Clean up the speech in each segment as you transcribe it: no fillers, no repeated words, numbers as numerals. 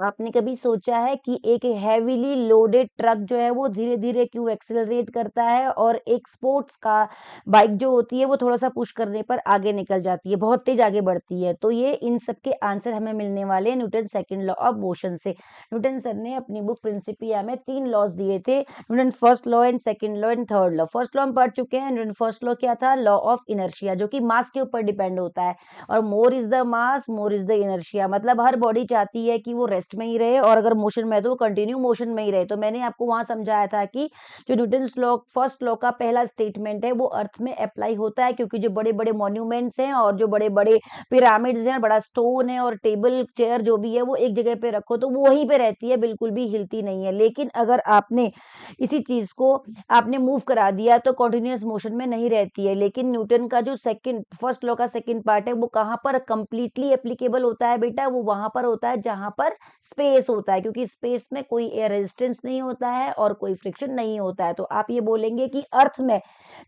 आपने कभी सोचा है कि एक हेवीली लोडेड ट्रक जो है वो धीरे धीरे क्यों एक्सेलरेट करता है, और एक स्पोर्ट्स का बाइक जो होती है वो थोड़ा सा पुश करने पर आगे निकल जाती है, बहुत तेज आगे बढ़ती है? तो ये इन सब के आंसर हमें मिलने वाले हैं Newton second law of motion से। न्यूटन सर ने अपनी बुक प्रिंसिपिया में 3 लॉज दिए थे, Newton first law and second law and third law. First law हम पढ़ चुके हैं। न्यूटन फर्स्ट लॉ क्या था? लॉ ऑफ इनर्शिया, जो कि मास के ऊपर डिपेंड होता है, और more is the mass more is the inertia, मतलब हर बॉडी चाहती है कि वो रेस्ट में ही रहे, और अगर मोशन में है तो वो कंटिन्यू मोशन में ही रहे। तो मैंने आपको वहां समझाया था कि जो न्यूटन लॉ फर्स्ट लॉ का पहला स्टेटमेंट है वो अर्थ में अप्लाई होता है, क्योंकि जो बड़े बड़े मॉन्यूमेंट्स हैं और जो बड़े बड़े पिरामिड्स हैं, बड़ा स्टोन है और टेबल चेयर जो भी है वो एक जगह पे रखो तो वो वहीं पे रहती है, बिल्कुल भी हिलती नहीं है। लेकिन अगर आपने इसी चीज को आपने मूव करा दिया तो कॉन्टिन्यूअस मोशन में नहीं रहती है। लेकिन न्यूटन का जो सेकंड फर्स्ट लॉ का सेकंड पार्ट है वो कहाँ पर कंप्लीटली एप्लीकेबल होता है बेटा? वो वहां पर होता है जहां पर स्पेस होता है, क्योंकि स्पेस में कोई एयर रेजिस्टेंस नहीं होता है और कोई फ्रिक्शन नहीं होता है। तो आप ये बोलेंगे कि अर्थ में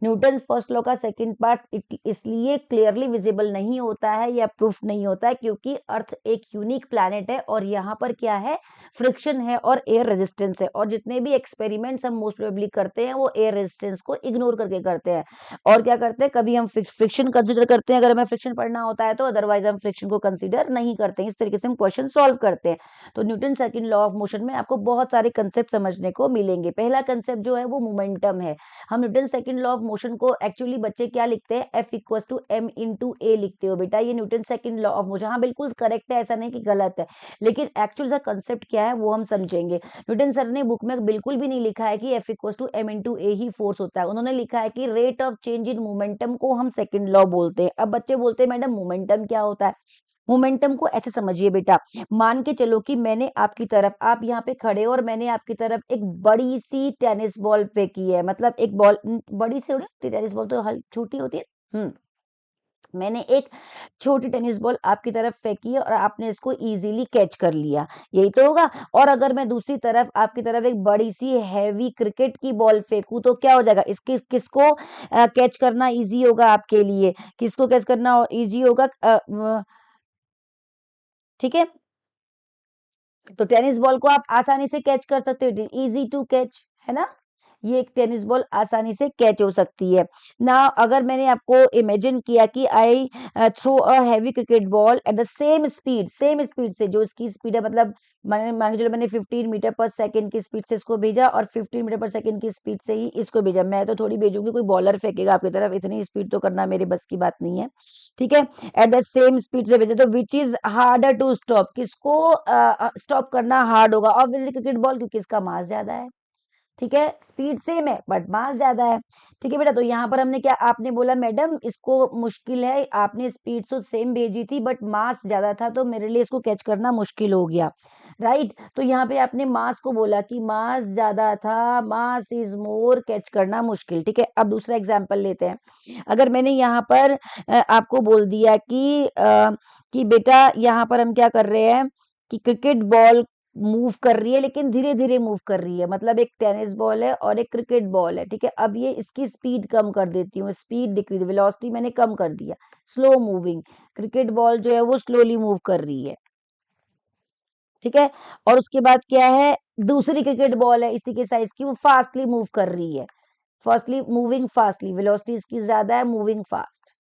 न्यूटन फर्स्ट लॉ का सेकंड पार्ट इसलिए क्लियरली विजिबल नहीं होता है या प्रूफ नहीं होता है क्योंकि अर्थ एक यूनिक प्लैनेट है, और यहाँ पर क्या है? फ्रिक्शन है और एयर रेजिस्टेंस है, और जितने भी एक्सपेरिमेंट्स हम मोस्ट प्रोबेबली करते हैं वो एयर रेजिस्टेंस को इग्नोर करके करते हैं। और क्या करते हैं? कभी हम फ्रिक्शन कंसिडर करते हैं अगर हमें फ्रिक्शन पढ़ना होता है तो, अदरवाइज हम फ्रिक्शन को कंसिडर नहीं करते हैं। इस तरीके से हम क्वेश्चन सॉल्व करते हैं। तो Newton second law of motion में आपको बहुत सारे कंसेप्ट समझने को मिलेंगे। पहला कंसेप्ट जो है वो मोमेंटम है। हम Newton second law of motion को एक्चुअली बच्चे क्या लिखते हैं? F equal to M into A लिखते हो बेटा। ये Newton second law of motion, हाँ बिल्कुल करेक्ट है, ऐसा नहीं कि गलत है, लेकिन एक्चुअल सा कंसेप्ट क्या है वो हम समझेंगे। न्यूटन सर ने बुक में बिल्कुल भी नहीं लिखा है कि F equal to M into A ही फोर्स होता है। उन्होंने लिखा है कि rate of change in momentum को हम सेकंड लॉ बोलते हैं। अब बच्चे बोलते हैं मैडम मोमेंटम क्या होता है? मोमेंटम को ऐसे समझिए बेटा, मान के चलो कि मैंने आपकी तरफ, आप यहाँ पे खड़े हो और मैंने आपकी तरफ एक बड़ी सी टेनिस बॉल फेंकी है, मतलब एक बॉल बड़ी सी होती, टेनिस बॉल तो छोटी होती है। मैंने एक छोटी टेनिस बॉल आपकी तरफ फेंकी है और आपने इसको इजीली कैच कर लिया, यही तो होगा। और अगर मैं दूसरी तरफ आपकी तरफ एक बड़ी सी हैवी क्रिकेट की बॉल फेंकूं तो क्या हो जाएगा? इसके किसको कैच करना इजी होगा आपके लिए? किसको कैच करना इजी होगा? ठीक है, तो टेनिस बॉल को आप आसानी से कैच कर सकते हो, इजी टू कैच, है ना? ये एक टेनिस बॉल आसानी से कैच हो सकती है ना। अगर मैंने आपको इमेजिन किया कि I throw a heavy cricket ball at the same speed से, जो इसकी स्पीड है, मतलब मैंने मान के चलो मैंने 15 मीटर पर सेकंड की स्पीड से इसको भेजा और 15 मीटर पर सेकंड की स्पीड से ही इसको भेजा। मैं तो थोड़ी भेजूंगी, कोई बॉलर फेंकेगा आपकी तरफ, इतनी स्पीड तो करना मेरे बस की बात नहीं है। ठीक है, एट द सेम स्पीड से भेजा, तो which is harder to stop? किसको स्टॉप करना हार्ड होगा? ऑब्वियसली क्रिकेट बॉल, क्योंकि इसका मास ज्यादा है। ठीक है, स्पीड सेम है बट मास ज्यादा है। ठीक है बेटा, तो यहाँ पर हमने क्या, आपने बोला मैडम इसको मुश्किल है, आपने स्पीड तो सेम भेजी थी बट मास ज्यादा था तो मेरे लिए इसको कैच करना मुश्किल हो गया, राइट? तो यहाँ पे आपने मास को बोला कि मास ज्यादा था, मास इज मोर, कैच करना मुश्किल। ठीक है, अब दूसरा एग्जाम्पल लेते हैं। अगर मैंने यहाँ पर आपको बोल दिया कि बेटा यहाँ पर हम क्या कर रहे हैं कि क्रिकेट बॉल मूव कर रही है लेकिन धीरे धीरे मूव कर रही है, मतलब एक टेनिस बॉल है और एक क्रिकेट बॉल है। ठीक है, अब ये इसकी स्पीड कम कर देती हूँ, स्पीड डिक्रीज, वेलोसिटी मैंने कम कर दिया, स्लो मूविंग। क्रिकेट बॉल जो है वो स्लोली मूव कर रही है। ठीक है, और उसके बाद क्या है, दूसरी क्रिकेट बॉल है इसी के साइज की, वो फास्टली मूव कर रही है, फास्टली मूविंग, फास्टली, वेलोसिटी इसकी ज्यादा है, मूविंग फास्ट।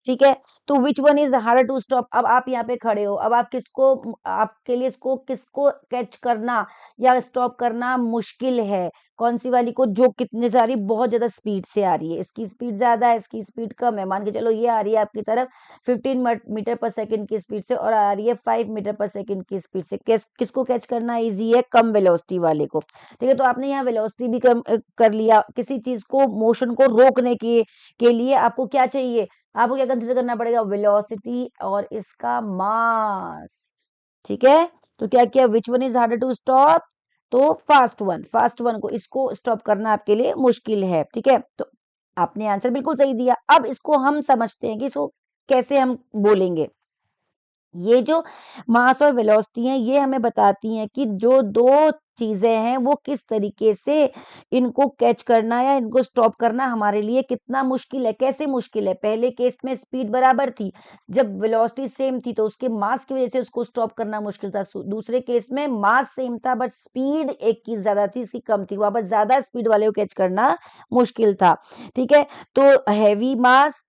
ठीक है, तो which one is harder to stop? अब आप यहाँ पे खड़े हो, अब आप किसको, आपके लिए इसको किसको कैच करना या स्टॉप करना मुश्किल है? कौन सी वाली को, जो कितने सारी बहुत ज्यादा स्पीड से आ रही है? इसकी स्पीड ज्यादा है, इसकी स्पीड कम है। मान के चलो ये आ रही है आपकी तरफ 15 मीटर पर सेकंड की स्पीड से और आ रही है 5 मीटर पर सेकंड की स्पीड से। किसको कैच करना इजी है? कम वेलोसिटी वाले को। ठीक है, तो आपने यहाँ वेलोसिटी भी कम कर लिया। किसी चीज को, मोशन को रोकने के लिए आपको क्या चाहिए? आपको क्या कंसिडर करना पड़ेगा? वेलोसिटी और इसका मास। ठीक है, तो क्या किया, which one is harder to stop? तो फास्ट वन को, इसको स्टॉप करना आपके लिए मुश्किल है। ठीक है, तो आपने आंसर बिल्कुल सही दिया। अब इसको हम समझते हैं कि इसको कैसे हम बोलेंगे। ये जो मास और वेलोसिटी है ये हमें बताती हैं कि जो दो चीजें हैं वो किस तरीके से इनको कैच करना या इनको स्टॉप करना हमारे लिए कितना मुश्किल है, कैसे मुश्किल है। पहले केस में स्पीड बराबर थी, जब वेलोसिटी सेम थी तो उसके मास की वजह से उसको स्टॉप करना मुश्किल था। दूसरे केस में मास सेम था बट स्पीड एक की ज्यादा थी, इसकी कम थी, वहां पर ज्यादा स्पीड वाले को कैच करना मुश्किल था। ठीक है, तो heavy mass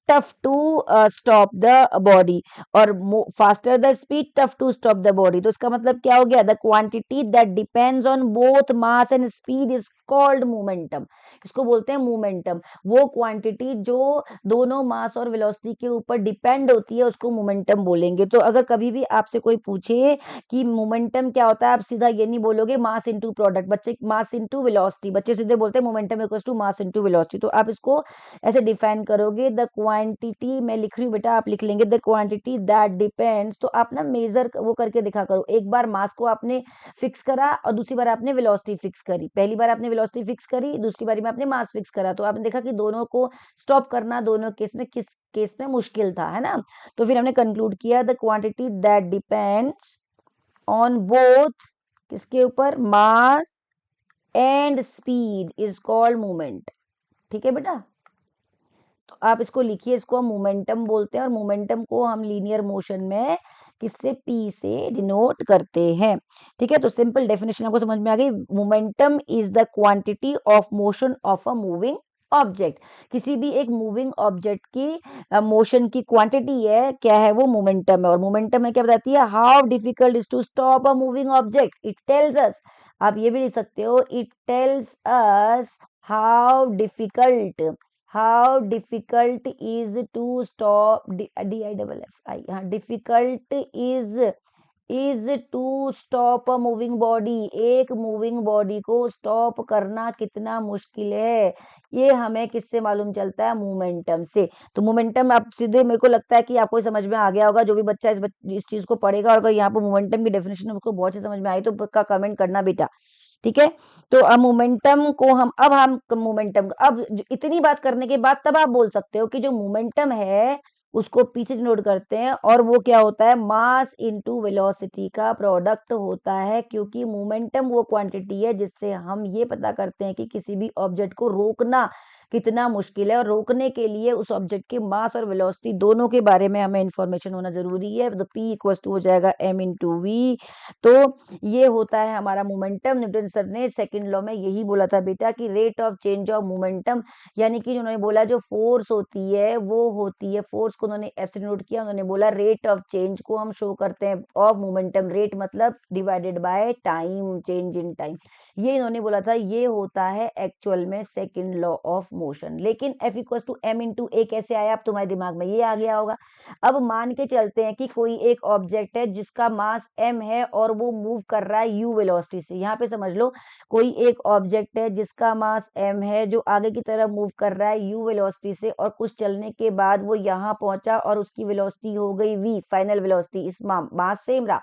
tough to stop the body और faster the speed tough to stop the body. तो इसका मतलब क्या हो गया, the quantity that depends on both mass and speed is called momentum. इसको बोलते हैं मोमेंटम। वो क्वांटिटी जो दोनों मास और वेलोसिटी के ऊपर डिपेंड होती है उसको मोमेंटम बोलेंगे। तो अगर कभी भी आपसे कोई पूछे कि मोमेंटम क्या होता है, आप सीधा ये नहीं बोलोगे मास इनटू प्रोडक्ट, बच्चे मास इनटू वेलोसिटी, बच्चे सीधे बोलते हैं momentum equals to mass into velocity. तो आप इसको ऐसे डिफाइन करोगे, द क्वांटिटी, मैं लिख रही हूँ बेटा आप लिख लेंगे, द क्वांटिटी दैट डिपेंड्स। तो आप ना मेजर वो करके दिखा करो, एक बार मास को आपने फिक्स करा और दूसरी बार आपने वेलोसिटी फिक्स करी, पहली बार आपने वेलोसिटी फिक्स करी, दूसरी बार में आपने मास फिक्स करा, तो आपने देखा कि दोनों को स्टॉप करना दोनों केस में किस केस में मुश्किल था, है ना। तो फिर हमने कंक्लूड किया, the quantity that depends on both, किसके ऊपर, मास and speed is called movement. ठीक है बेटा, तो आप इसको लिखिए, इसको हम मोमेंटम बोलते हैं और मोमेंटम को हम लीनियर मोशन में किससे, पी से डिनोट करते हैं। ठीक है, तो सिंपल डेफिनेशन आपको समझ में आ गई। Momentum is the quantity of motion of a moving object. किसी भी एक मूविंग ऑब्जेक्ट की मोशन की क्वांटिटी है, क्या है वो, मोमेंटम है। और मोमेंटम है क्या बताती है, how difficult is to stop a moving object. It tells us, आप ये भी लिख सकते हो, it tells us how difficult, how difficult is to stop, D I double F I, हाँ, difficult is to stop a moving body. एक moving body को stop करना कितना मुश्किल है, ये हमें किससे मालूम चलता है, मोमेंटम से। तो मोमेंटम आप सीधे, मेरे को लगता है कि आपको समझ में आ गया होगा, जो भी बच्चा इस चीज को पढ़ेगा और अगर यहाँ पर मोमेंटम की डेफिनेशन उसको बहुत से समझ में आई तो पक्का कमेंट करना बेटा। ठीक है, तो अब मोमेंटम को हम मोमेंटम, अब इतनी बात करने के बाद तब आप बोल सकते हो कि जो मोमेंटम है उसको पीछे नोट करते हैं और वो क्या होता है, मास इनटू वेलोसिटी का प्रोडक्ट होता है। क्योंकि मोमेंटम वो क्वांटिटी है जिससे हम ये पता करते हैं कि किसी भी ऑब्जेक्ट को रोकना कितना मुश्किल है, और रोकने के लिए उस ऑब्जेक्ट के मास और वेलोसिटी दोनों के बारे में हमें इंफॉर्मेशन होना जरूरी है। तो P इक्वल्स टू हो जाएगा m इंटू वी। तो ये होता है हमारा मोमेंटम। न्यूटन सर ने सेकंड लॉ में यही बोला था बेटा कि rate of change of momentum, यानी कि उन्होंने बोला जो फोर्स होती है वो होती है, फोर्स को उन्होंने ऐसे नोट किया, उन्होंने बोला रेट ऑफ चेंज को हम शो करते हैं ऑफ मोमेंटम, रेट मतलब divided by time, change in time, ये इन्होंने बोला था। ये होता है एक्चुअल में सेकंड लॉ ऑफ मोशन। लेकिन F equal to m into A कैसे आया, अब तुम्हारे दिमाग में ये आ गया होगा। अब मान के चलते हैं कि कोई एक ऑब्जेक्ट है जिसका मास m है और वो मूव कर रहा है u वेलोसिटी से। यहाँ पे समझ लो, कोई एक ऑब्जेक्ट है जिसका मास m है जो आगे की तरफ मूव कर रहा है u वेलोसिटी से, और कुछ चलने के बाद वो यहाँ पहुंचा और उसकी वेलोसिटी हो गई v, फाइनल वेलोसिटी, इस मास सेम रहा।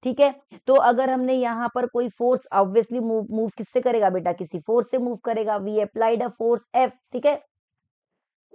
ठीक है, तो अगर हमने यहाँ पर कोई फोर्स, ऑब्वियसली मूव मूव किससे करेगा बेटा, किसी फोर्स से मूव करेगा, we applied a force F। ठीक है,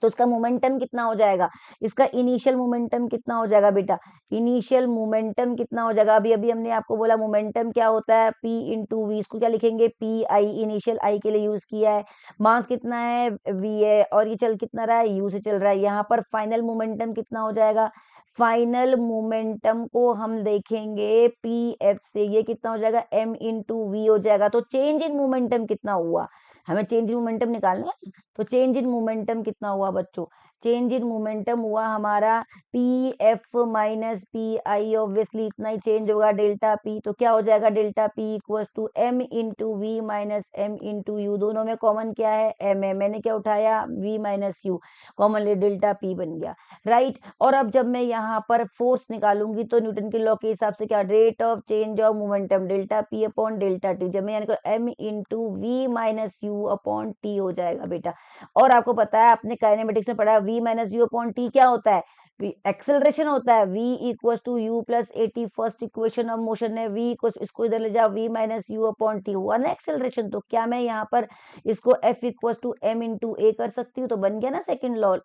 तो उसका मोमेंटम कितना हो जाएगा, इसका इनिशियल मोमेंटम कितना हो जाएगा बेटा, इनिशियल मोमेंटम कितना हो जाएगा। अभी अभी हमने आपको बोला मोमेंटम क्या होता है, P इंटू वी, इसको क्या लिखेंगे, पी आई, इनिशियल आई के लिए यूज किया है। मास कितना है, V है, और ये चल कितना रहा है, U से चल रहा है। यहाँ पर फाइनल मोमेंटम कितना हो जाएगा, फाइनल मोमेंटम को हम देखेंगे पी एफ से, ये कितना हो जाएगा, M इंटू वी हो जाएगा। तो चेंज इन मोमेंटम कितना हुआ, हमें चेंज इन मोमेंटम निकालना है। तो चेंज इन मोमेंटम कितना हुआ बच्चों, चेंज इन मोमेंटम हुआ हमारा p f minus p i, obviously इतना ही चेंज होगा, डेल्टा पी। तो क्या हो जाएगा, delta p equal to m into v minus m into u. दोनों में कॉमन क्या है, m है, मैंने क्या उठाया, v माइनस यू, कॉमन ले डेल्टा पी बन गया, राइट। और अब जब मैं यहाँ पर फोर्स निकालूंगी तो न्यूटन के लॉ के हिसाब से क्या, rate of change of momentum delta p upon delta t, जब मैं यानी m into v minus u upon t हो जाएगा बेटा। और आपको पता है आपने काइनेमेटिक्स में पढ़ा, v minus u upon t क्या होता है, एक्सेलरेशन होता है v equal to u plus a t, first equation of motion है v इक्वल, इसको इधर ले जाओ v minus u upon t, हुआ ना एक्सेलरेशन। तो क्या मैं यहाँ पर इसको f equal to m into A कर सकती हूँ? तो बन गया ना सेकंड लॉ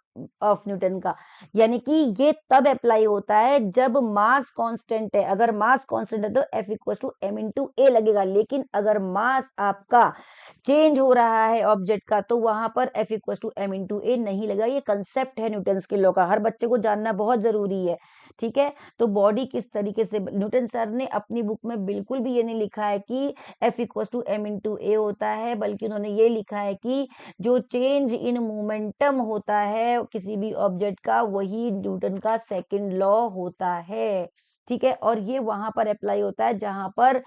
ऑफ न्यूटन का। यानी कि ये तब अप्लाई होता है जब मास कांस्टेंट है। अगर मास कांस्टेंट है तो f equal to m into A लगेगा, लेकिन अगर मास आपका चेंज हो रहा है ऑब्जेक्ट का तो वहां पर F equal to M into ए नहीं लगा। ये कंसेप्ट है न्यूटन के लॉ का, हर बच्चे को जानना बहुत जरूरी है। ठीक है, तो बॉडी किस तरीके से, न्यूटन सर ने अपनी बुक में बिल्कुल भी ये नहीं लिखा है कि F equal to M into A होता है, बल्कि उन्होंने ये लिखा है कि जो चेंज इन मोमेंटम होता है किसी भी ऑब्जेक्ट का, वही न्यूटन का सेकेंड लॉ होता है। ठीक है, और ये वहां पर अप्लाई होता है जहां पर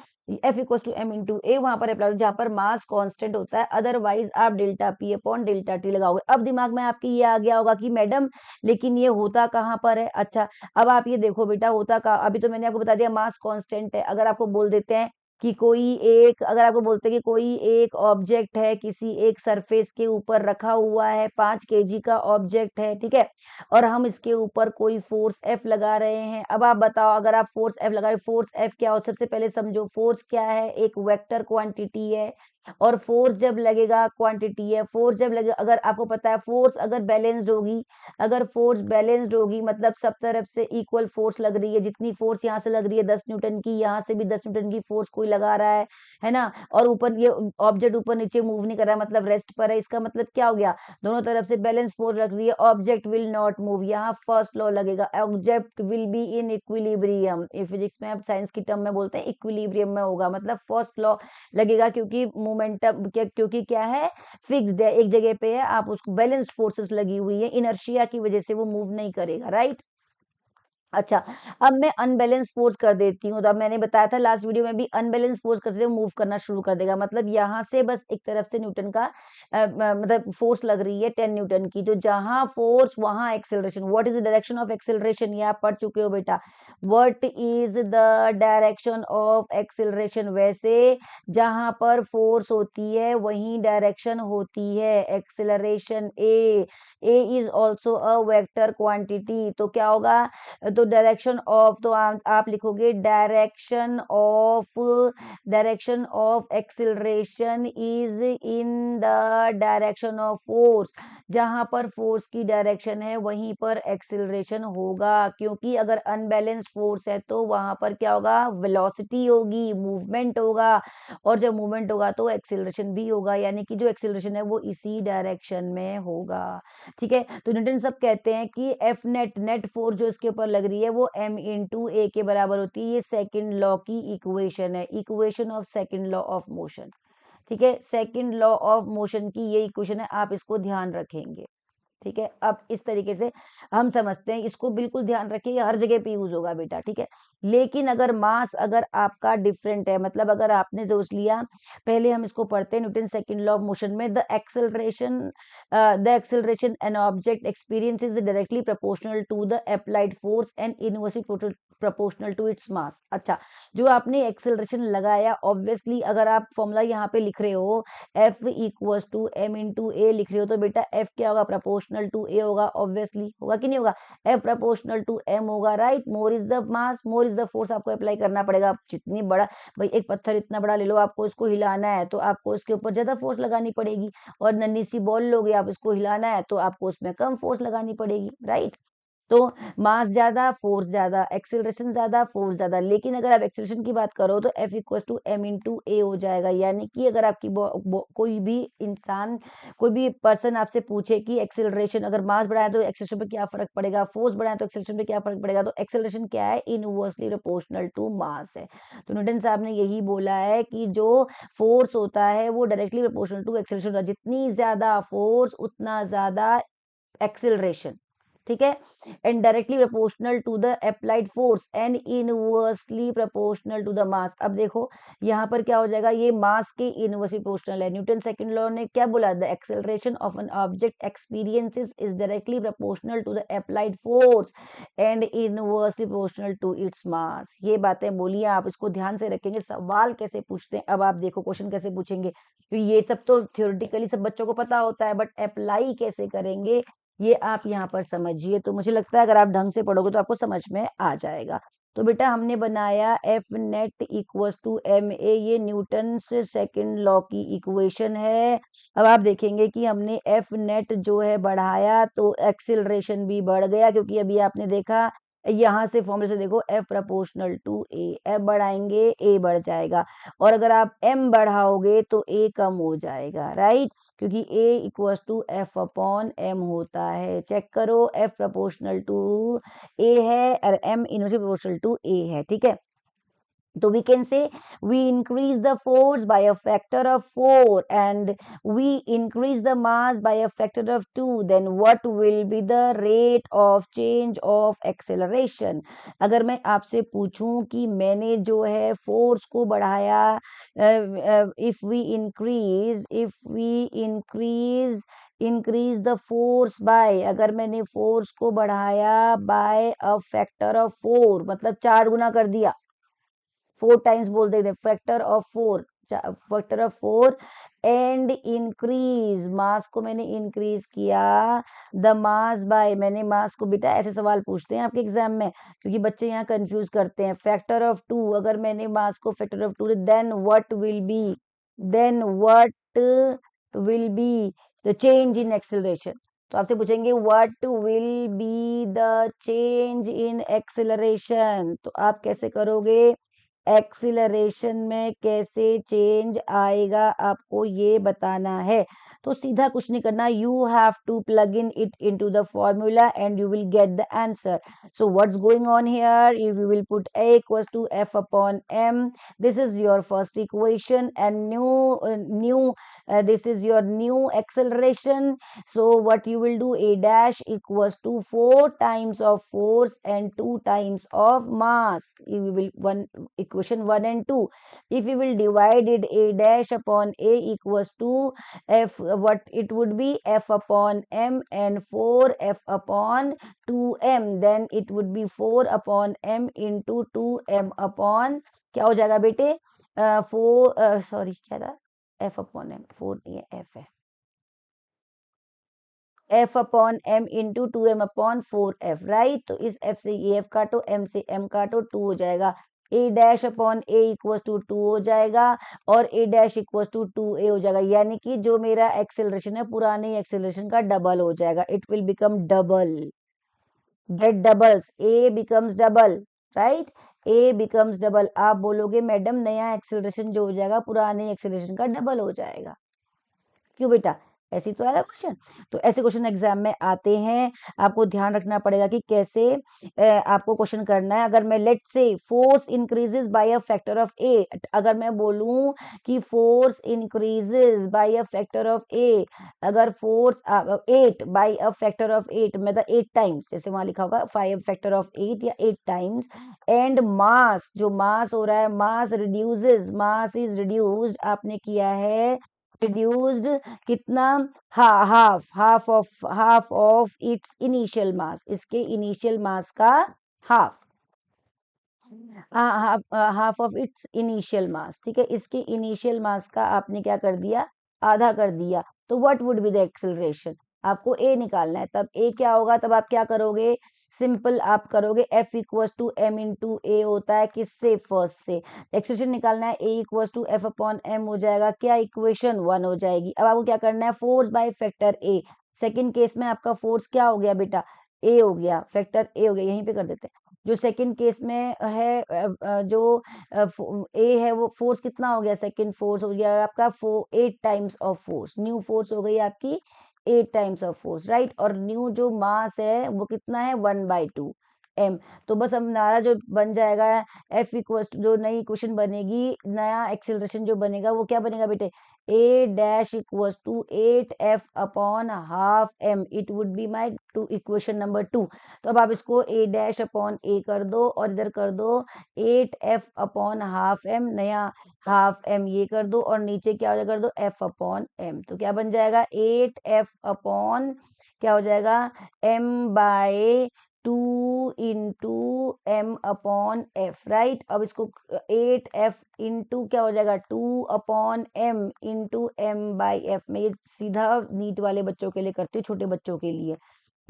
F equal to M into ए, वहां पर अप्लाई जहां पर मास कांस्टेंट होता है। अदरवाइज आप delta p upon delta T लगाओगे। अब दिमाग में आपके ये आ गया होगा कि मैडम लेकिन ये होता कहाँ पर है। अच्छा, अब आप ये देखो बेटा, होता का अभी तो मैंने आपको बता दिया मास कांस्टेंट है। अगर आपको बोल देते हैं कि कोई एक, अगर आपको बोलते हैं कि कोई एक ऑब्जेक्ट है किसी एक सरफेस के ऊपर रखा हुआ है, 5 kg का ऑब्जेक्ट है, ठीक है, और हम इसके ऊपर कोई फोर्स एफ लगा रहे हैं। अब आप बताओ, अगर आप फोर्स एफ लगा रहे, फोर्स एफ क्या हो? सबसे पहले समझो फोर्स क्या है, एक वेक्टर क्वांटिटी है, और फोर्स जब लगेगा क्वांटिटी है। फोर्स जब लगेगा, अगर आपको पता है फोर्स अगर बैलेंस्ड होगी, अगर फोर्स बैलेंस्ड होगी मतलब सब तरफ से इक्वल फोर्स लग रही है, जितनी फोर्स यहाँ से लग रही है 10 न्यूटन की, यहाँ से भी 10 न्यूटन की फोर्स कोई लगा रहा है ना, और ऊपर ये ऑब्जेक्ट ऊपर नीचे मूव नहीं कर रहा है, मतलब रेस्ट पर है। इसका मतलब क्या हो गया? दोनों तरफ से बैलेंस फोर्स लग रही है, ऑब्जेक्ट विल नॉट मूव। यहाँ फर्स्ट लॉ लगेगा, object will be in equilibrium. Physics में, अब साइंस की टर्म में बोलते हैं इक्विलिब्रियम में होगा, मतलब फर्स्ट लॉ लगेगा, क्योंकि मोमेंटम क्योंकि क्या है, फिक्स्ड है, एक जगह पे है, आप उसको बैलेंस्ड फोर्सेस लगी हुई है, इनर्शिया की वजह से वो मूव नहीं करेगा, राइट। अच्छा, अब मैं अनबैलेंस फोर्स कर देती हूँ। तो अब मैंने बताया था लास्ट वीडियो में भी, अनबैलेंस फोर्स करते हुए मूव करना शुरू कर देगा। मतलब यहाँ से बस एक तरफ से न्यूटन का मतलब फोर्स लग रही है 10 न्यूटन की, तो जहां फोर्स वहां acceleration. What is the direction of acceleration, ये आप पढ़ चुके हो बेटा। What is the direction of acceleration? वैसे जहां पर फोर्स होती है वहीं डायरेक्शन होती है acceleration. A is also a vector quantity, तो क्या होगा? तो डायरेक्शन ऑफ, तो आप लिखोगे direction of acceleration is in the direction of force. जहां पर फोर्स की डायरेक्शन है वहीं पर एक्सिलरेशन होगा, क्योंकि अगर अनबैलेंस्ड फोर्स है तो वहां पर क्या होगा? वेलोसिटी होगी, मूवमेंट होगा, और जब मूवमेंट होगा तो एक्सिलरेशन भी होगा, यानी कि जो एक्सिलरेशन है वो इसी डायरेक्शन में होगा। ठीक है, तो न्यूटन सब कहते हैं कि एफ नेट, नेट फोर्स जो इसके ऊपर लग रही है वो एम इंटू ए के बराबर होती है। ये सेकंड लॉ की इक्वेशन है, equation of second law of motion. ठीक है, सेकंड लॉ ऑफ मोशन की ये इक्वेशन है, आप इसको ध्यान रखेंगे। ठीक है, अब इस तरीके से हम समझते हैं, इसको बिल्कुल ध्यान रखिए, हर जगह पे यूज होगा बेटा। ठीक है, लेकिन अगर मास अगर आपका डिफरेंट है, मतलब अगर आपने सोच लिया, पहले हम इसको पढ़ते हैं Newton second law of motion में, the acceleration an object experience is directly proportional to the applied force and inversely proportional to its mass. अच्छा, जो आपने एक्सेलरेशन लगाया, ऑब्वियसली अगर आप फॉर्मूला यहाँ पे लिख रहे हो F equal to M into A लिख रहे हो, तो बेटा F क्या होगा? प्रोपोर्शनल टू ए होगा, ऑब्वियसली होगा कि नहीं होगा? F प्रोपोर्शनल टू एम होगा, right. More is the mass, more is the force आपको अप्लाई करना पड़ेगा। जितनी बड़ा, भाई एक पत्थर इतना बड़ा ले लो, आपको इसको हिलाना है तो आपको इसके ऊपर ज्यादा फोर्स लगानी पड़ेगी, और नन्ही सी बॉल लोगे आप, इसको हिलाना है तो आपको उसमें कम फोर्स लगानी पड़ेगी, राइट। तो मास ज्यादा, फोर्स ज्यादा, एक्सेलरेशन ज्यादा, फोर्स ज्यादा। लेकिन अगर आप एक्सेलरेशन की बात करो तो F equal to M into A हो जाएगा। यानी कि अगर आपकी कोई भी इंसान, कोई भी पर्सन आपसे पूछे कि एक्सेलरेशन, अगर मास बढ़ाए तो एक्सेलरेशन पे क्या फर्क पड़ेगा, फोर्स बढ़ाए तो एक्सेलरेशन पे क्या फर्क पड़ेगा, तो एक्सेलरेशन क्या है? इनवर्सली प्रोपोर्शनल टू मास है। तो न्यूटन साहब ने यही बोला है कि जो फोर्स होता है वो डायरेक्टली प्रोपोर्शनल टू एक्सेलरेशन होता है। जितनी ज्यादा फोर्स उतना ज्यादा एक्सेलरेशन। ठीक है, and directly proportional to the applied force and inversely proportional to the mass. अब देखो यहाँ पर क्या हो जाएगा, ये मास के इनवर्सली प्रोपोर्शनल है। न्यूटन सेकंड लॉ ने क्या बोला? The acceleration of an object experiences is directly proportional to the applied force and inversely proportional to its mass. ये बातें बोलिए, आप इसको ध्यान से रखेंगे। सवाल कैसे पूछते हैं, अब आप देखो क्वेश्चन कैसे पूछेंगे, तो ये सब तो थ्योरेटिकली सब बच्चों को पता होता है, बट अप्लाई कैसे करेंगे ये आप यहाँ पर समझिए। तो मुझे लगता है अगर आप ढंग से पढ़ोगे तो आपको समझ में आ जाएगा। तो बेटा हमने बनाया f net equals to m a, ये न्यूटन से सेकेंड लॉ की इक्वेशन है। अब आप देखेंगे कि हमने एफ नेट जो है बढ़ाया तो एक्सिलरेशन भी बढ़ गया, क्योंकि अभी आपने देखा यहाँ से फॉर्मूले से देखो f proportional to a, f बढ़ाएंगे ए बढ़ जाएगा, और अगर आप एम बढ़ाओगे तो ए कम हो जाएगा, राइट, क्योंकि A equals to F upon m होता है। चेक करो, F प्रोपोर्शनल टू A है और M inversely proportional to A है, ठीक है। So we can say we increase the force by a factor of 4 and we increase the mass by a factor of 2. Then what will be the rate of change of acceleration? अगर मैं आपसे पूछूं कि मैंने जो है force को बढ़ाया, इंक्रीज द फोर्स बाय, अगर मैंने फोर्स को बढ़ाया बाय अ फैक्टर ऑफ 4, मतलब 4 गुना कर दिया, 4 टाइम्स बोल देते, फैक्टर ऑफ 4 एंड इंक्रीज मास को मैंने इंक्रीज किया, द मास बाय, मैंने मास को, बेटा ऐसे सवाल पूछते हैं आपके एग्जाम में क्योंकि बच्चे यहाँ कंफ्यूज करते हैं। फैक्टर ऑफ 2, अगर मैंने मास को factor of 2, then what will be the change in acceleration. तो आपसे पूछेंगे what will be the change in acceleration, तो आप कैसे करोगे, एक्सीलरेशन में कैसे चेंज आएगा आपको ये बताना है। तो सीधा कुछ नहीं करना, you have to plug in it into the formula and you will get the answer. So what's going on here, if you will put a equals to f upon m, this is your first equation, and this is your new acceleration. So what you will do, a dash equals to 4 times of force and 2 times of mass. You will one equation 1 and 2. If you will divide it, a dash upon a equals to f, what it would be, f upon m, and 4f upon 2m, then it would be 4 upon m into 2m upon, क्या हो जाएगा बेटे, 4, sorry क्या था, f upon m, 4 ये f है, f upon m into 2m upon 4f, right. तो इस f से ये f काटो, m से m काटो, 2 हो जाएगा, a dash upon a equals to 2 हो जाएगा, और a dash equals to 2a हो जाएगा, यानी कि जो मेरा एक्सेलरेशन है पुराने एक्सेलरेशन का डबल हो जाएगा, it will become double, get doubles, a becomes double, right, a becomes double. आप बोलोगे मैडम नया एक्सेलरेशन जो हो जाएगा पुराने एक्सेलरेशन का डबल हो जाएगा, क्यों बेटा, ऐसी तो आया क्वेश्चन। तो ऐसे क्वेश्चन एग्जाम में आते हैं, आपको ध्यान रखना पड़ेगा कि कैसे आपको क्वेश्चन करना है। अगर मैं let say force increases by a factor of 8, अगर मैं बोलूं कि force increases by a factor of 8, अगर force 8 by a factor of 8 मतलब 8 टाइम्स, जैसे वहां लिखा होगा 5 फैक्टर ऑफ 8 या 8 टाइम्स, एंड मास, जो मास हो रहा है, मास इज रिड्यूस्ड, आपने किया है रिड्यूस्ड, कितना, half of its initial mass, इसके इनिशियल मास का half, half of its initial mass, ठीक है, इसके इनिशियल मास का आपने क्या कर दिया, आधा कर दिया। तो what would be the acceleration, आपको ए निकालना है, तब ए क्या होगा, तब आप क्या करोगे, सिंपल आप करोगे F equals to M into A होता है, किससे, फर्स्ट से, एक्सेलरेशन निकालना है, A equals to F upon M हो जाएगा, क्या, इक्वेशन 1 हो जाएगी। अब आपको क्या करना है, force by factor A, second case में आपका फोर्स क्या हो गया बेटा, ए हो गया, फैक्टर ए हो गया, यहीं पे कर देते हैं। जो सेकंड केस में है, जो ए है वो फोर्स कितना हो गया, सेकंड फोर्स हो गया आपका 8 times of force, new force हो गई आपकी 8 टाइम्स ऑफ फोर्स, राइट, और न्यू जो मास है वो कितना है, 1/2 m। तो बस अब हमारा जो बन जाएगा f इक्वल, जो नई इक्वेशन बनेगी, नया एक्सेलरेशन जो बनेगा वो क्या बनेगा बेटे, a dash equals to 8f upon half m, it would be my two equation number 2। तो अब आप इसको a डैश अपॉन a कर दो और इधर कर दो 8f अपॉन हाफ m, नया हाफ m ये कर दो, और नीचे क्या हो जाएगा, कर दो f अपॉन m, तो क्या बन जाएगा 8f अपॉन, क्या हो जाएगा, m/2 into m upon f, right. अब इसको 8f इंटू क्या हो जाएगा, 2 अपॉन m इंटू m/f, मैं ये सीधा नीट वाले बच्चों के लिए करती हूँ, छोटे बच्चों के लिए,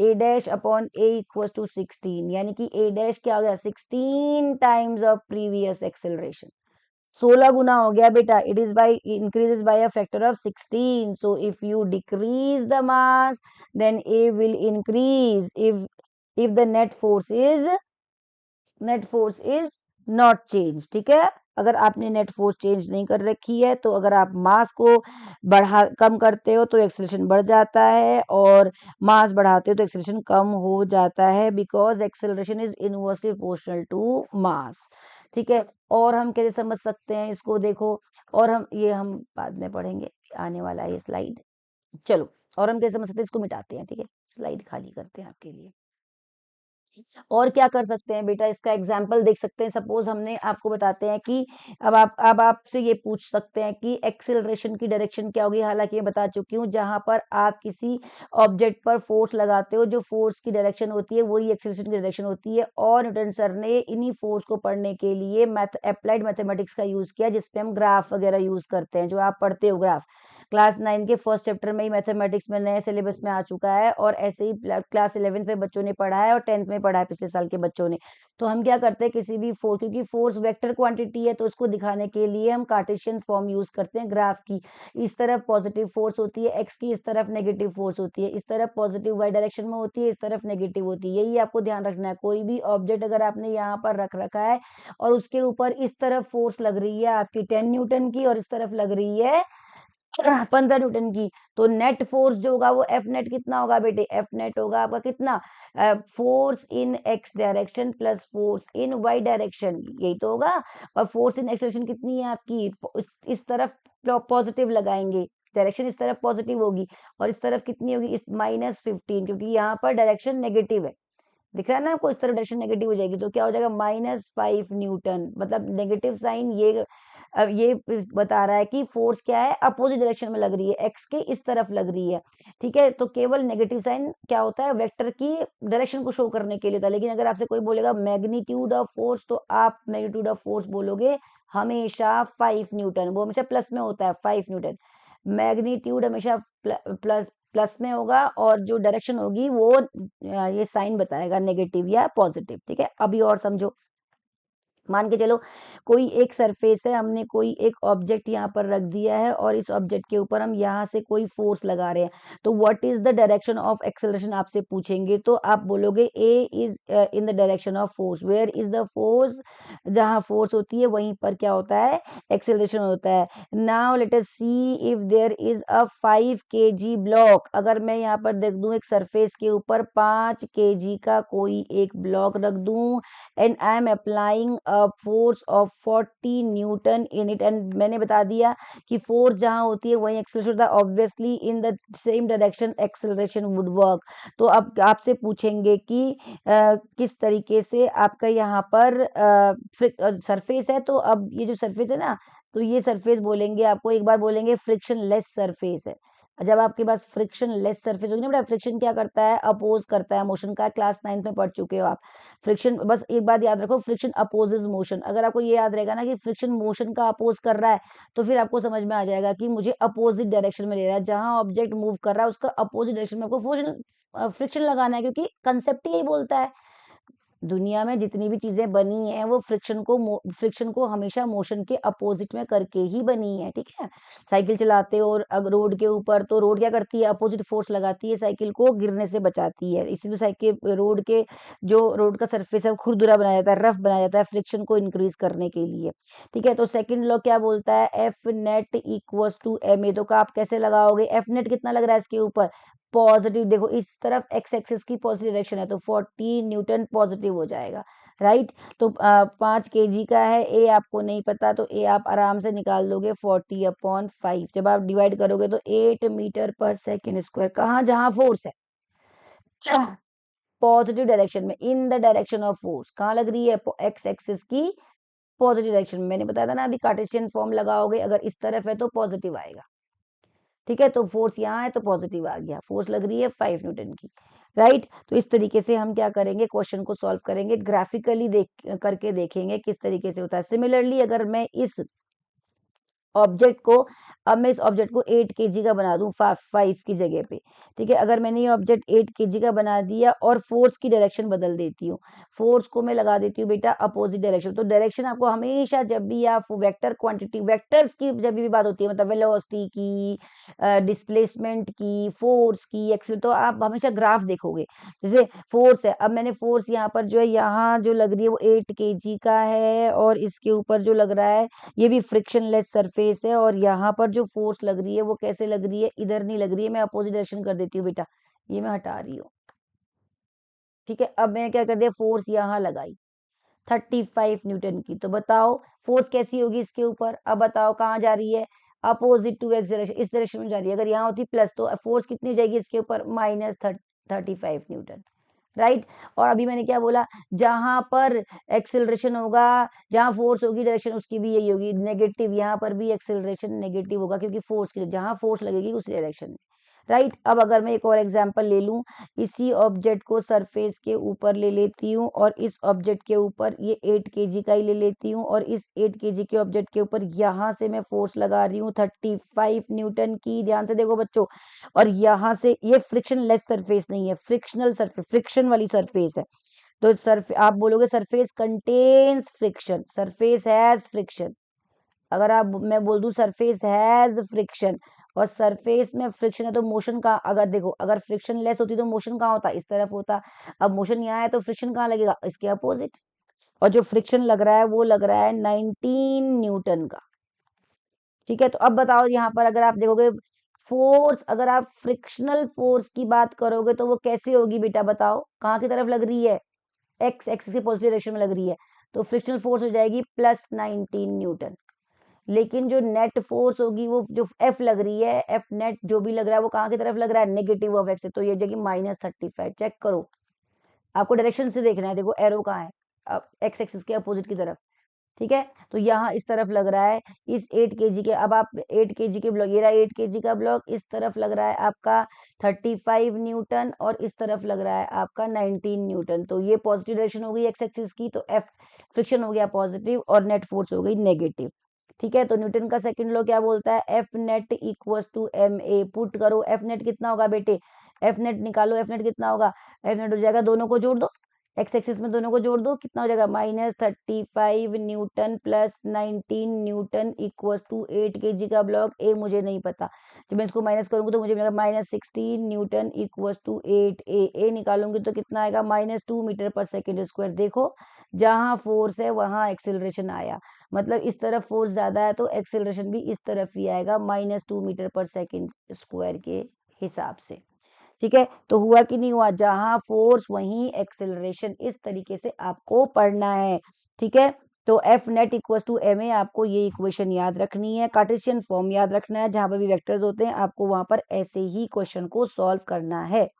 A dash upon A equal to 16, यानी कि ए डैश क्या हो गया 16 टाइम्स ऑफ प्रीवियस एक्सेलरेशन, 16 गुना हो गया बेटा. It is by increases by a factor of 16. So if you decrease the mass then A will increase if the net force is not change. ठीक है, अगर आपने नेट फोर्स चेंज नहीं कर रखी है तो अगर आप मास को कम करते हो तो एक्सेलरेशन बढ़ जाता है, और मास बढ़ाते हो तो एक्सेलरेशन कम हो जाता है, because acceleration is inversely proportional to mass. ठीक है, और हम कैसे समझ सकते हैं इसको, देखो, और हम बाद में पढ़ेंगे, आने वाला है ये स्लाइड. चलो, और हम कैसे समझ सकते हैं, इसको मिटाते हैं. ठीक है, स्लाइड खाली करते हैं आपके लिए. और क्या कर सकते हैं बेटा, इसका एग्जाम्पल देख सकते हैं. सपोज हमने आपको बताते हैं कि अब आपसे ये पूछ सकते हैं कि एक्सेलरेशन की डायरेक्शन क्या होगी. हालांकि मैं बता चुकी हूँ, जहां पर आप किसी ऑब्जेक्ट पर फोर्स लगाते हो, जो फोर्स की डायरेक्शन होती है वही एक्सेलरेशन की डायरेक्शन होती है. और न्यूटन सर ने इन्हीं फोर्स को पढ़ने के लिए अप्लाइड मैथमेटिक्स का यूज किया, जिसपे हम ग्राफ वगैरह यूज करते हैं, जो आप पढ़ते हो ग्राफ. क्लास 9 के फर्स्ट चैप्टर में ही मैथमेटिक्स में नए सिलेबस में आ चुका है, और ऐसे ही क्लास 11 में बच्चों ने पढ़ा है और 10th में पढ़ा है पिछले साल के बच्चों ने. तो हम क्या करते हैं, किसी भी फोर्स, क्योंकि फोर्स वेक्टर क्वांटिटी है, तो उसको दिखाने के लिए हम कार्टेशियन फॉर्म यूज करते हैं ग्राफ की. इस तरफ पॉजिटिव फोर्स होती है एक्स की, इस तरफ नेगेटिव फोर्स होती है, इस तरफ पॉजिटिव वाई डायरेक्शन में होती है, इस तरफ नेगेटिव होती है. यही आपको ध्यान रखना है. कोई भी ऑब्जेक्ट अगर आपने यहाँ पर रख रखा है और उसके ऊपर इस तरफ फोर्स लग रही है आपकी 10 न्यूटन की, और इस तरफ लग रही है 15 न्यूटन की, तो नेट फोर्स जो होगा वो एफ नेट कितना होगा बेटे, एफ नेट होगा आपका कितना, force in x direction plus force in y direction, यही तो होगा. और फोर्स इन एक्स डायरेक्शन कितनी है आपकी, इस तरफ पॉजिटिव लगाएंगे, डायरेक्शन इस तरफ पॉजिटिव होगी, और इस तरफ कितनी होगी, इस -15, क्योंकि यहाँ पर डायरेक्शन नेगेटिव है. दिख रहा है ना आपको, इस तरफ डायरेक्शन नेगेटिव हो जाएगी, तो क्या हो जाएगा -5 न्यूटन. मतलब नेगेटिव साइन ये अब ये बता रहा है कि फोर्स क्या है, अपोजिट डायरेक्शन में लग रही है, एक्स के इस तरफ लग रही है. ठीक है, तो केवल नेगेटिव साइन क्या होता है, वेक्टर की डायरेक्शन को शो करने के लिए होता है. लेकिन अगर आपसे कोई बोलेगा मैग्नीट्यूड ऑफ फोर्स, तो आप मैग्नीट्यूड ऑफ फोर्स बोलोगे हमेशा 5 न्यूटन, वो हमेशा प्लस में होता है 5 न्यूटन. मैग्नीट्यूड हमेशा प्लस प्लस में होगा, और जो डायरेक्शन होगी वो ये साइन बताएगा, नेगेटिव या पॉजिटिव. ठीक है, अभी और समझो. मान के चलो कोई एक सरफेस है, हमने कोई एक ऑब्जेक्ट यहाँ पर रख दिया है, और इस ऑब्जेक्ट के ऊपर हम यहाँ से कोई फोर्स लगा रहे हैं, तो what is the direction of acceleration आपसे पूछेंगे, तो आप बोलोगे a is in the direction of force. Where is the force, जहाँ फोर्स होती है वहीं पर क्या होता है, एक्सेलरेशन होता है. Now let us see if there is a 5 kg block. अगर मैं यहाँ पर देख दूं एक सरफेस के ऊपर 5 kg का कोई एक ब्लॉक रख दूं, and I am applying a force of 40 Newton in it. And मैंने बता दिया कि फोर्स जहां होती है वहीं एक्सेलरेशन होता है, obviously in the same direction acceleration would work. तो अब आपसे पूछेंगे कि किस तरीके से आपका यहाँ पर सरफेस है, तो अब ये जो सरफेस है ना, तो ये सरफेस बोलेंगे आपको, एक बार बोलेंगे फ्रिक्शन लेस सरफेस है. जब आपके पास फ्रिक्शन लेस सरफेस होगी ना बेटा, फ्रिक्शन क्या करता है, अपोज करता है मोशन का, क्लास 9 में पढ़ चुके हो आप. फ्रिक्शन, बस एक बात याद रखो, फ्रिक्शन अपोजेज मोशन. अगर आपको ये याद रहेगा ना कि फ्रिक्शन मोशन का अपोज कर रहा है, तो फिर आपको समझ में आ जाएगा कि मुझे अपोजिट डायरेक्शन में ले रहा है. जहां ऑब्जेक्ट मूव कर रहा है उसका अपोजिट डायरेक्शन में आपको फ्रिक्शन लगाना है, क्योंकि कंसेप्ट यही बोलता है. दुनिया में जितनी भी चीजें बनी हैं वो फ्रिक्शन को हमेशा मोशन के अपोजिट में करके ही बनी है. ठीक है, साइकिल चलाते हो और रोड के ऊपर, तो रोड क्या करती है, अपोजिट फोर्स लगाती है, साइकिल को गिरने से बचाती है. इसीलिए साइकिल रोड का सरफेस है वो खुरदुरा बनाया जाता है, रफ बनाया जाता है फ्रिक्शन को इंक्रीज करने के लिए. ठीक है, तो सेकंड लॉ क्या बोलता है, f net equals to m a. तो का आप कैसे लगाओगे, एफ नेट कितना लग रहा है इसके ऊपर, पॉजिटिव. देखो इस तरफ एक्स एक्सिस की पॉजिटिव डायरेक्शन है, तो 40 न्यूटन पॉजिटिव हो जाएगा. राइट, तो 5 kg का है, ए आपको नहीं पता, तो ए आप आराम से निकाल दोगे 40/5. जब आप डिवाइड करोगे तो 8 मीटर/सेकेंड स्क्वायर. कहाँ, जहां फोर्स है पॉजिटिव डायरेक्शन में, इन द डायरेक्शन ऑफ फोर्स. कहाँ लग रही है, एक्स एक्सिस की पॉजिटिव डायरेक्शन में. मैंने बताया था ना, अभी कार्टेशियन फॉर्म लगाओगे, अगर इस तरफ है तो पॉजिटिव आएगा. ठीक है, तो फोर्स यहाँ है तो पॉजिटिव आ गया, फोर्स लग रही है 5 न्यूटन की. राइट, तो इस तरीके से हम क्या करेंगे, क्वेश्चन को सॉल्व करेंगे, ग्राफिकली करके देखेंगे किस तरीके से होता है. सिमिलरली अगर मैं इस ऑब्जेक्ट को, अब मैं इस ऑब्जेक्ट को 8 kg का बना दूं 5 की जगह पे। ठीक है, अगर मैंने ये ऑब्जेक्ट 8 kg का बना दिया और फोर्स की डायरेक्शन बदल देती हूँ, फोर्स को मैं लगा देती हूँ बेटा अपोजिट डायरेक्शन। तो डायरेक्शन आपको हमेशा, जब भी आप वेक्टर क्वांटिटी, वेक्टर्स की जब भी बात होती है, मतलब वेलोसिटी की, डिस्प्लेसमेंट की, फोर्स की, एक्सेल, तो आप हमेशा ग्राफ देखोगे। जैसे फोर्स है, अब मैंने फोर्स यहाँ पर जो है, यहाँ जो लग रही है वो 8 kg का है, और इसके ऊपर जो लग रहा है ये भी फ्रिक्शनलेस सरफेस है, और यहाँ पर जो फोर्स लग रही है वो कैसे लग रही है, इधर नहीं लग रही है, मैं अपोजिट डायरेक्शन कर देती हूँ बेटा, ये मैं हटा रही हूँ। ठीक है, अब मैंने क्या कर दिया, फोर्स यहाँ लगाई 35 न्यूटन की। तो बताओ फोर्स कैसी होगी इसके ऊपर, अब बताओ कहाँ जा रही है, अपोजिट टू एक्स डायरेक्शन, इस डायरेक्शन में जा रही है। अगर यहाँ होती प्लस तो फोर्स कितनी हो जाएगी इसके ऊपर, -35 न्यूटन, राइट। और अभी मैंने क्या बोला, जहां पर एक्सेलरेशन होगा, जहां फोर्स होगी डायरेक्शन उसकी भी यही होगी, नेगेटिव। यहाँ पर भी एक्सेलरेशन नेगेटिव होगा, क्योंकि फोर्स की जहां फोर्स लगेगी उसी डायरेक्शन में, राइट। अब अगर मैं एक और एग्जांपल ले लूं, इसी ऑब्जेक्ट को सरफेस के ऊपर ले लेती हूँ, और इस ऑब्जेक्ट के ऊपर ये 8 kg का ही ले लेती हूँ, और इस 8 kg के ऑब्जेक्ट के ऊपर यहाँ से मैं फोर्स लगा रही हूँ 35 न्यूटन की, ध्यान से देखो बच्चों। और यहाँ से ये फ्रिक्शन लेस सरफेस नहीं है, फ्रिक्शनल सरफेस, फ्रिक्शन वाली सरफेस है। तो सरफे आप बोलोगे surface contains friction, surface has friction. अगर आप, मैं बोल दूं सरफेस हैज फ्रिक्शन, और सरफेस में फ्रिक्शन है, तो मोशन का, अगर देखो, अगर फ्रिक्शन लेस होती तो मोशन कहाँ होता, इस तरफ होता। अब मोशन यहाँ है तो फ्रिक्शन कहाँ लगेगा, इसके अपोजिट। और जो फ्रिक्शन लग रहा है वो लग रहा है 19 न्यूटन का। ठीक है, तो अब बताओ यहाँ पर अगर आप देखोगे फोर्स, अगर आप फ्रिक्शनल फोर्स की बात करोगे तो वो कैसे होगी बेटा, बताओ कहाँ की तरफ लग रही है, एक्स एक्सिस की पॉजिटिव डायरेक्शन में लग रही है। तो फ्रिक्शनल फोर्स हो जाएगी +19 न्यूटन। लेकिन जो नेट फोर्स होगी, वो जो एफ लग रही है, एफ नेट जो भी लग रहा है वो कहाँ की तरफ लग रहा है, नेगेटिव ऑफ एक्स, तो ये हो जाएगी -35। चेक करो, आपको डायरेक्शन से देखना है, देखो एरो कहाँ है, अब एक्स एक्सिस के अपोजिट की तरफ। ठीक है, तो यहाँ इस तरफ लग रहा है, इस 8 kg के, अब आप 8 kg के ब्लॉक, ये रहा 8 kg का ब्लॉक, इस तरफ लग रहा है आपका 35 न्यूटन, और इस तरफ लग रहा है आपका 19 न्यूटन। तो ये पॉजिटिव डायरेक्शन हो गई एक्स एक्सिस की, तो एफ फ्रिक्शन हो गया पॉजिटिव, और नेट फोर्स हो गई नेगेटिव। ठीक है, तो न्यूटन का सेकंड लॉ क्या बोलता है, f net equal to m a. Put करो, एफ नेट कितना होगा बेटे, एफ नेट निकालो, एफ नेट कितना होगा, एफ नेट हो जाएगा, दोनों को जोड़ दो, एक्स एक्सिस में दोनों को जोड़ दो, कितना हो जाएगा, -35 newton +19 newton equal to 8 kg का ब्लॉक, ए मुझे नहीं पता, जब मैं इसको माइनस करूंगी तो मुझे मिलेगा -16 न्यूटन इक्वल टू 8 ए निकालूंगी तो कितना आएगा, -2 मीटर पर सेकेंड स्क्वायर। देखो, जहां फोर्स है वहां एक्सेलरेशन आया, मतलब इस तरफ फोर्स ज्यादा है तो एक्सेलरेशन भी इस तरफ ही आएगा, -2 मीटर पर सेकेंड स्क्वायर के हिसाब से। ठीक है, तो हुआ कि नहीं हुआ, जहां फोर्स वहीं एक्सेलरेशन, इस तरीके से आपको पढ़ना है। ठीक है, तो f net equal to m a, आपको ये इक्वेशन याद रखनी है, कार्टेशियन फॉर्म याद रखना है, जहां पर भी वेक्टर्स होते हैं आपको वहां पर ऐसे ही क्वेश्चन को सॉल्व करना है।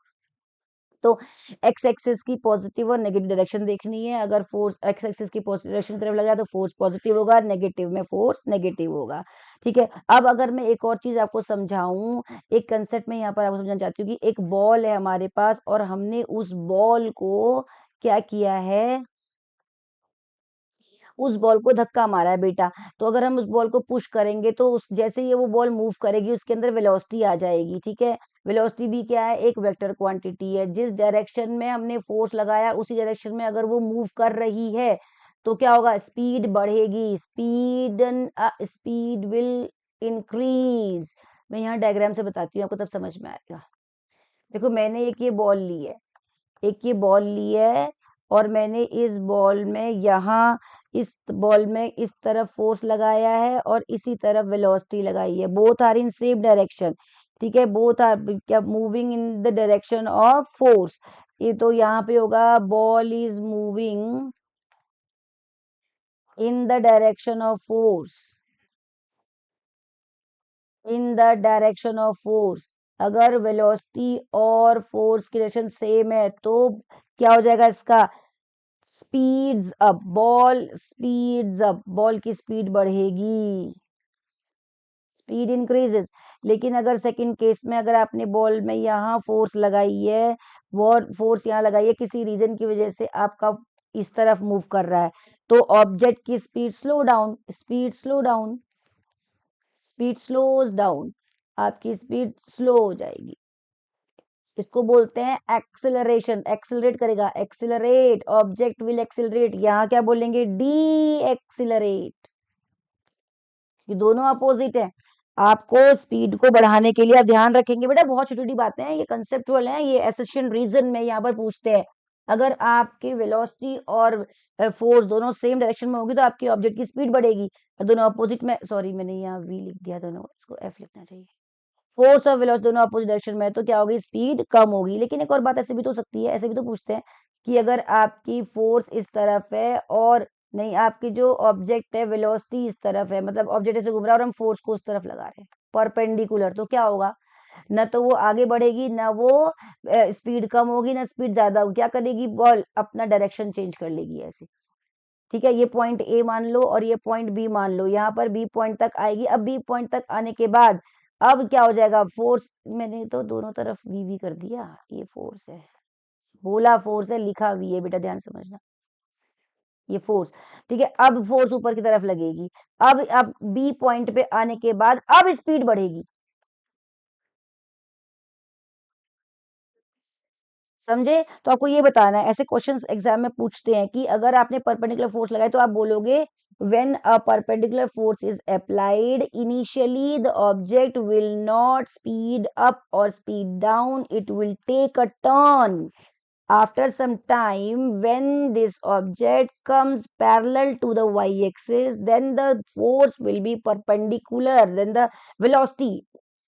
तो एक्स एक्सिस की पॉजिटिव और नेगेटिव डायरेक्शन देखनी है, अगर फोर्स एक्स एक्सिस की पॉजिटिव डायरेक्शन तरफ लग रहा है तो फोर्स पॉजिटिव होगा, नेगेटिव में फोर्स नेगेटिव होगा। ठीक है, अब अगर मैं एक और चीज आपको समझाऊं, एक कंसेप्ट में यहाँ पर आपको समझाना चाहती हूँ कि एक बॉल है हमारे पास, और हमने उस बॉल को क्या किया है, उस बॉल को धक्का मारा है बेटा। तो अगर हम उस बॉल को पुश करेंगे तो उस जैसे ही वो बॉल मूव करेगी उसके अंदर वेलोसिटी आ जाएगी। ठीक है, वेलोसिटी भी क्या है, एक वेक्टर क्वांटिटी है, जिस डायरेक्शन में हमने फोर्स लगाया उसी डायरेक्शन में अगर वो मूव कर रही है तो क्या होगा, स्पीड बढ़ेगी, स्पीड विल इंक्रीज। मैं यहाँ डायग्राम से बताती हूँ, आपको तब समझ में आएगा। देखो, मैंने एक ये बॉल ली है, एक ये बॉल ली है, और मैंने इस बॉल में यहाँ, इस बॉल में इस तरफ फोर्स लगाया है और इसी तरफ वेलोसिटी लगाई है, both are in same direction. ठीक है, बोथ आर क्या, moving in the direction of force. ये तो यहाँ पे होगा, ball is moving in the direction of force, in the direction of force. अगर वेलोसिटी और फोर्स की डायरेक्शन सेम है तो क्या हो जाएगा इसका, speeds up, ball speeds up, ball की स्पीड बढ़ेगी, स्पीड इंक्रीजेस। लेकिन अगर सेकंड केस में, अगर आपने बॉल में यहाँ फोर्स लगाई है, वो फोर्स यहाँ लगाई है, किसी रीजन की वजह से आपका इस तरफ मूव कर रहा है, तो ऑब्जेक्ट की speed slow down, speed slow down. Speed slows down, आपकी स्पीड स्लो हो जाएगी। इसको बोलते हैं एक्सेलरेशन, एक्सेलरेट करेगा, एक्सेलरेट, ऑब्जेक्ट विल एक्सेलरेट। यहाँ क्या बोलेंगे, डी एक्सेलरेट। ये दोनों अपोजिट है। आपको स्पीड को बढ़ाने के लिए आप ध्यान रखेंगे बेटा, बहुत छोटी छोटी बातें हैं, ये कंसेप्चुअल है, ये एसेशन रीजन में यहाँ पर पूछते हैं। अगर आपकी वेलोसिटी और फोर्स दोनों सेम डायरेक्शन में होगी तो आपकी ऑब्जेक्ट की स्पीड बढ़ेगी, और दोनों अपोजिट में, सॉरी मैंने यहाँ वी लिख दिया, दोनों इसको एफ लिखना चाहिए। फोर्स और वेलोसिटी दोनों अपोजिट डायरेक्शन में है तो क्या होगी, स्पीड कम होगी। लेकिन एक और बात ऐसे भी तो हो सकती है, ऐसे भी तो पूछते हैं कि अगर आपकी फोर्स इस तरफ है और नहीं, आपकी जो ऑब्जेक्ट है वेलोसिटी इस तरफ है, मतलब ऑब्जेक्ट ऐसे घूम रहा है और हम फोर्स को उस तरफ लगा रहे हैं परपेंडिकुलर, तो क्या होगा, न तो वो आगे बढ़ेगी, ना वो स्पीड कम होगी, ना स्पीड ज्यादा होगी। क्या करेगी, बॉल अपना डायरेक्शन चेंज कर लेगी ऐसे। ठीक है, ये पॉइंट ए मान लो और ये पॉइंट बी मान लो, यहाँ पर बी पॉइंट तक आएगी। अब बी पॉइंट तक आने के बाद अब क्या हो जाएगा, फोर्स, मैंने तो दोनों तरफ वी वी कर दिया, ये फोर्स है, बोला फोर्स है, लिखा वी है, बेटा ध्यान समझना, ये फोर्स। ठीक है, अब फोर्स ऊपर की तरफ लगेगी। अब बी पॉइंट पे आने के बाद अब स्पीड बढ़ेगी, समझे। तो आपको ये बताना है, ऐसे क्वेश्चंस एग्जाम में पूछते हैं कि अगर आपने परपेंडिकुलर फोर्स लगाई तो आप बोलोगे when a perpendicular force is applied initially the object will not speed up or speed down, it will take a turn. After some time when this object comes parallel to the y-axis then the force will be perpendicular, then the velocity,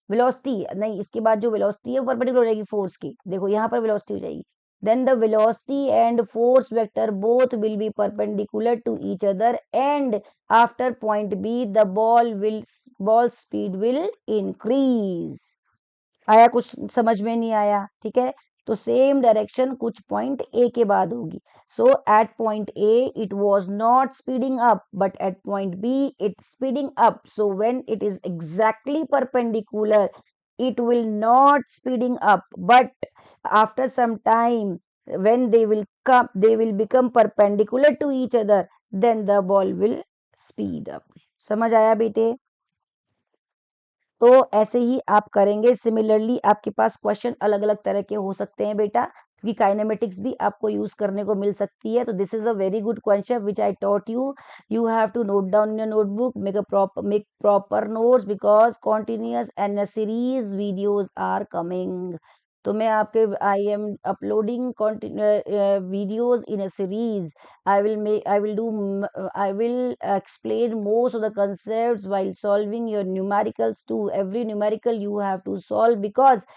velocity नहीं, इसके बाद जो velocity है वो perpendicular हो जाएगी force की, देखो यहाँ पर वेलोसिटी हो जाएगी, then the velocity and force vector both will be perpendicular to each other and after point B the ball speed will increase. आया कुछ समझ में, नहीं आया, ठीक है। तो सेम डायरेक्शन कुछ पॉइंट ए के बाद होगी। So at point A it was not speeding up but at point B it speeding up, so when it is exactly perpendicular it will not speeding up, but after some time when they will become perpendicular to each other then the ball will speed up। समझ आया बेटे। तो ऐसे ही आप करेंगे। Similarly आपके पास question अलग अलग तरह के हो सकते हैं बेटा, क्योंकि काइनेमेटिक्स भी आपको यूज करने को मिल सकती है। तो this is a very good question which I taught you, you have to note down in your notebook, make proper notes because continuous and series videos are coming. तो मैं आपके I am uploading videos in a series। I will do I will explain most of the concepts while solving your numericals too। Every numerical you have to solve because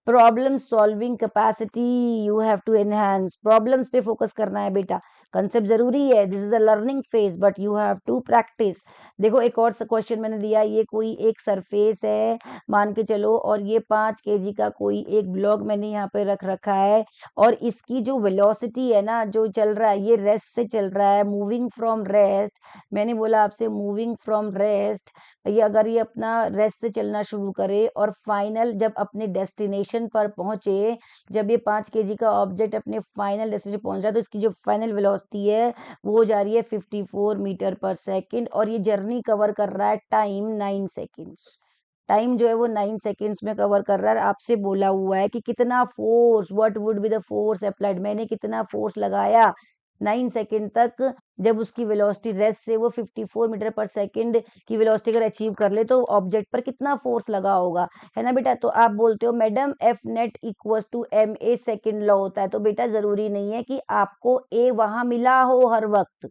problem solving capacity you have to enhance. Problems पे focus करना है बेटा, concept जरूरी है, this is a learning phase but you have to practise. देखो एक और question मैंने दिया, ये कोई एक सरफेस है मान के चलो, और ये 5 kg का कोई एक ब्लॉक मैंने यहाँ पे रख रखा है, और इसकी जो वेलोसिटी है ना, जो चल रहा है, ये रेस्ट से चल रहा है, मूविंग फ्रॉम रेस्ट। मैंने बोला आपसे मूविंग फ्रॉम रेस्ट, ये अगर ये अपना रेस्ट से चलना शुरू करे और फाइनल जब अपने डेस्टिनेशन पर पहुंचे, जब ये 5 kg का ऑब्जेक्ट अपने फाइनल डेस्टिनेशन पहुंच रहा है तो इसकी जो फाइनल वेलोसिटी है वो जा रही है 54 मीटर पर सेकंड, और ये जर्नी कवर कर रहा है टाइम 9 सेकेंड्स। टाइम जो है वो 9 सेकेंड्स में कवर कर रहा है। आपसे बोला हुआ है कि कितना force, what would be the force applied, मैंने कितना फोर्स लगाया 9 सेकेंड तक, जब उसकी वेलोसिटी रेस्ट से वो 54 मीटर पर सेकंड की वेलोसिटी अगर अचीव कर ले तो ऑब्जेक्ट पर कितना फोर्स लगा होगा, है ना बेटा। तो आप बोलते हो madam f net equals to m a second law होता है, तो बेटा जरूरी नहीं है कि आपको ए वहां मिला हो हर वक्त।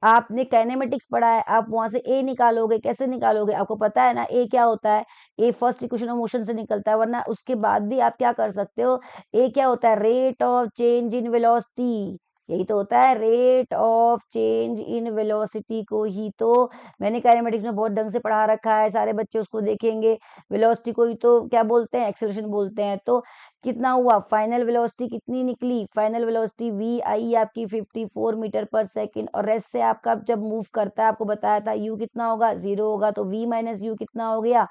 आपने काइनेमेटिक्स पढ़ा है, आप वहां से ए निकालोगे, कैसे निकालोगे, आपको पता है ना ए क्या होता है, ए फर्स्ट इक्वेशन ऑफ मोशन से निकलता है, वरना उसके बाद भी आप क्या कर सकते हो, ए क्या होता है, rate of change in velocity, यही तो होता है, rate of change in velocity को ही तो मैंने काइनेमेटिक्स में बहुत ढंग से पढ़ा रखा है, सारे बच्चे उसको देखेंगे। वेलोसिटी को ही तो क्या बोलते हैं, एक्सेलरेशन बोलते हैं। तो कितना हुआ, फाइनल वेलोसिटी कितनी निकली, फाइनल वेलोसिटी वी आई आपकी 54 मीटर पर सेकंड, और रेस्ट से आपका जब मूव करता है आपको बताया था यू कितना होगा, 0 होगा, तो वी माइनस यू कितना हो गया,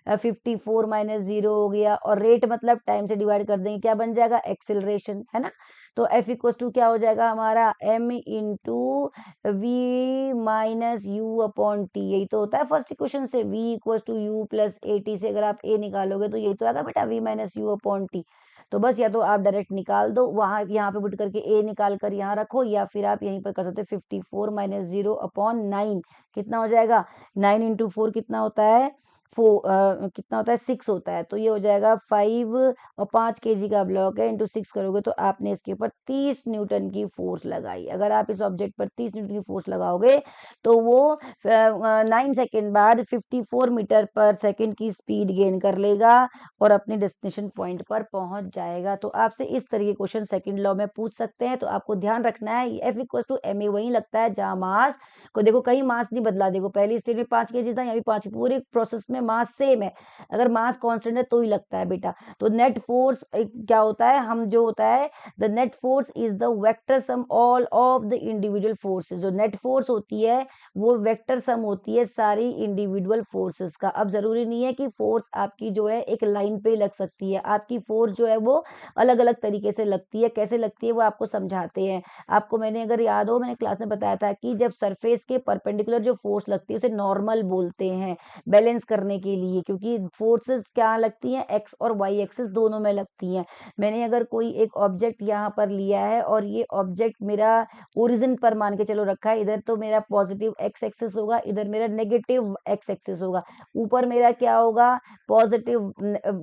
54 माइनस 0 हो गया, और रेट मतलब टाइम से डिवाइड कर देंगे, क्या बन जाएगा, एक्सेलरेशन, है ना। तो एफ इक्वल टू क्या हो जाएगा हमारा, m into v minus u upon t. यही तो होता है फर्स्ट इक्वेशन से, v equal to u plus a t से अगर आप ए निकालोगे तो यही तो आएगा बेटा, v minus u upon t. तो बस या तो आप डायरेक्ट निकाल दो, वहां यहाँ पे पुट करके ए निकाल कर यहाँ रखो, या फिर आप यहीं पर कर सकते हो 54 - 0 अपॉन 9, कितना हो जाएगा, 9 × 4 कितना होता है, कितना होता है, 6 होता है। तो ये हो जाएगा 5, और 5 kg का ब्लॉक है, इंटू 6 करोगे तो आपने इसके ऊपर 30 न्यूटन की फोर्स लगाई। अगर आप इस ऑब्जेक्ट पर 30 न्यूटन की फोर्स लगाओगे तो वो 9 सेकेंड बाद 54 मीटर पर सेकेंड की स्पीड गेन कर लेगा और अपने डेस्टिनेशन पॉइंट पर पहुंच जाएगा। तो आपसे इस तरह के क्वेश्चन सेकंड लॉ में पूछ सकते हैं। तो आपको ध्यान रखना है f equal to m a वहीं लगता है जहां मास को, देखो कहीं मास नहीं बदला, देखो पहली स्टेज में 5 kg था, यहाँ भी 5, पूरे प्रोसेस में मास सेम है। अगर मास कांस्टेंट है तो ही लगता है बेटा। तो नेट फोर्स क्या होता है, हम जो होता है, the net force is the vector sum all of the individual forces. जो नेट फोर्स होती है वो वेक्टर सम होती है सारी इंडिविजुअल फोर्सेस का। अब जरूरी नहीं है कि फोर्स आपकी जो है एक लाइन पे लग सकती है, आपकी फोर्स जो है वो अलग अलग तरीके से लगती है। कैसे लगती है वो आपको समझाते हैं। आपको मैंने अगर याद हो, मैंने क्लास में बताया था कि जब सरफेस के परपेंडिकुलर जो फोर्स लगती है उसे नॉर्मल बोलते हैं, बैलेंस करने के लिए, क्योंकि फोर्सेस क्या लगती हैं, एक्स और वाई एक्सिस दोनों में लगती हैं। मैंने अगर कोई एक ऑब्जेक्ट यहाँ पर लिया है और ये ऑब्जेक्ट मेरा ओरिजिन पर मान के चलो रखा है, इधर तो मेरा पॉजिटिव एक्स एक्सिस होगा, इधर मेरा नेगेटिव एक्स एक्सिस होगा, ऊपर मेरा क्या होगा, पॉजिटिव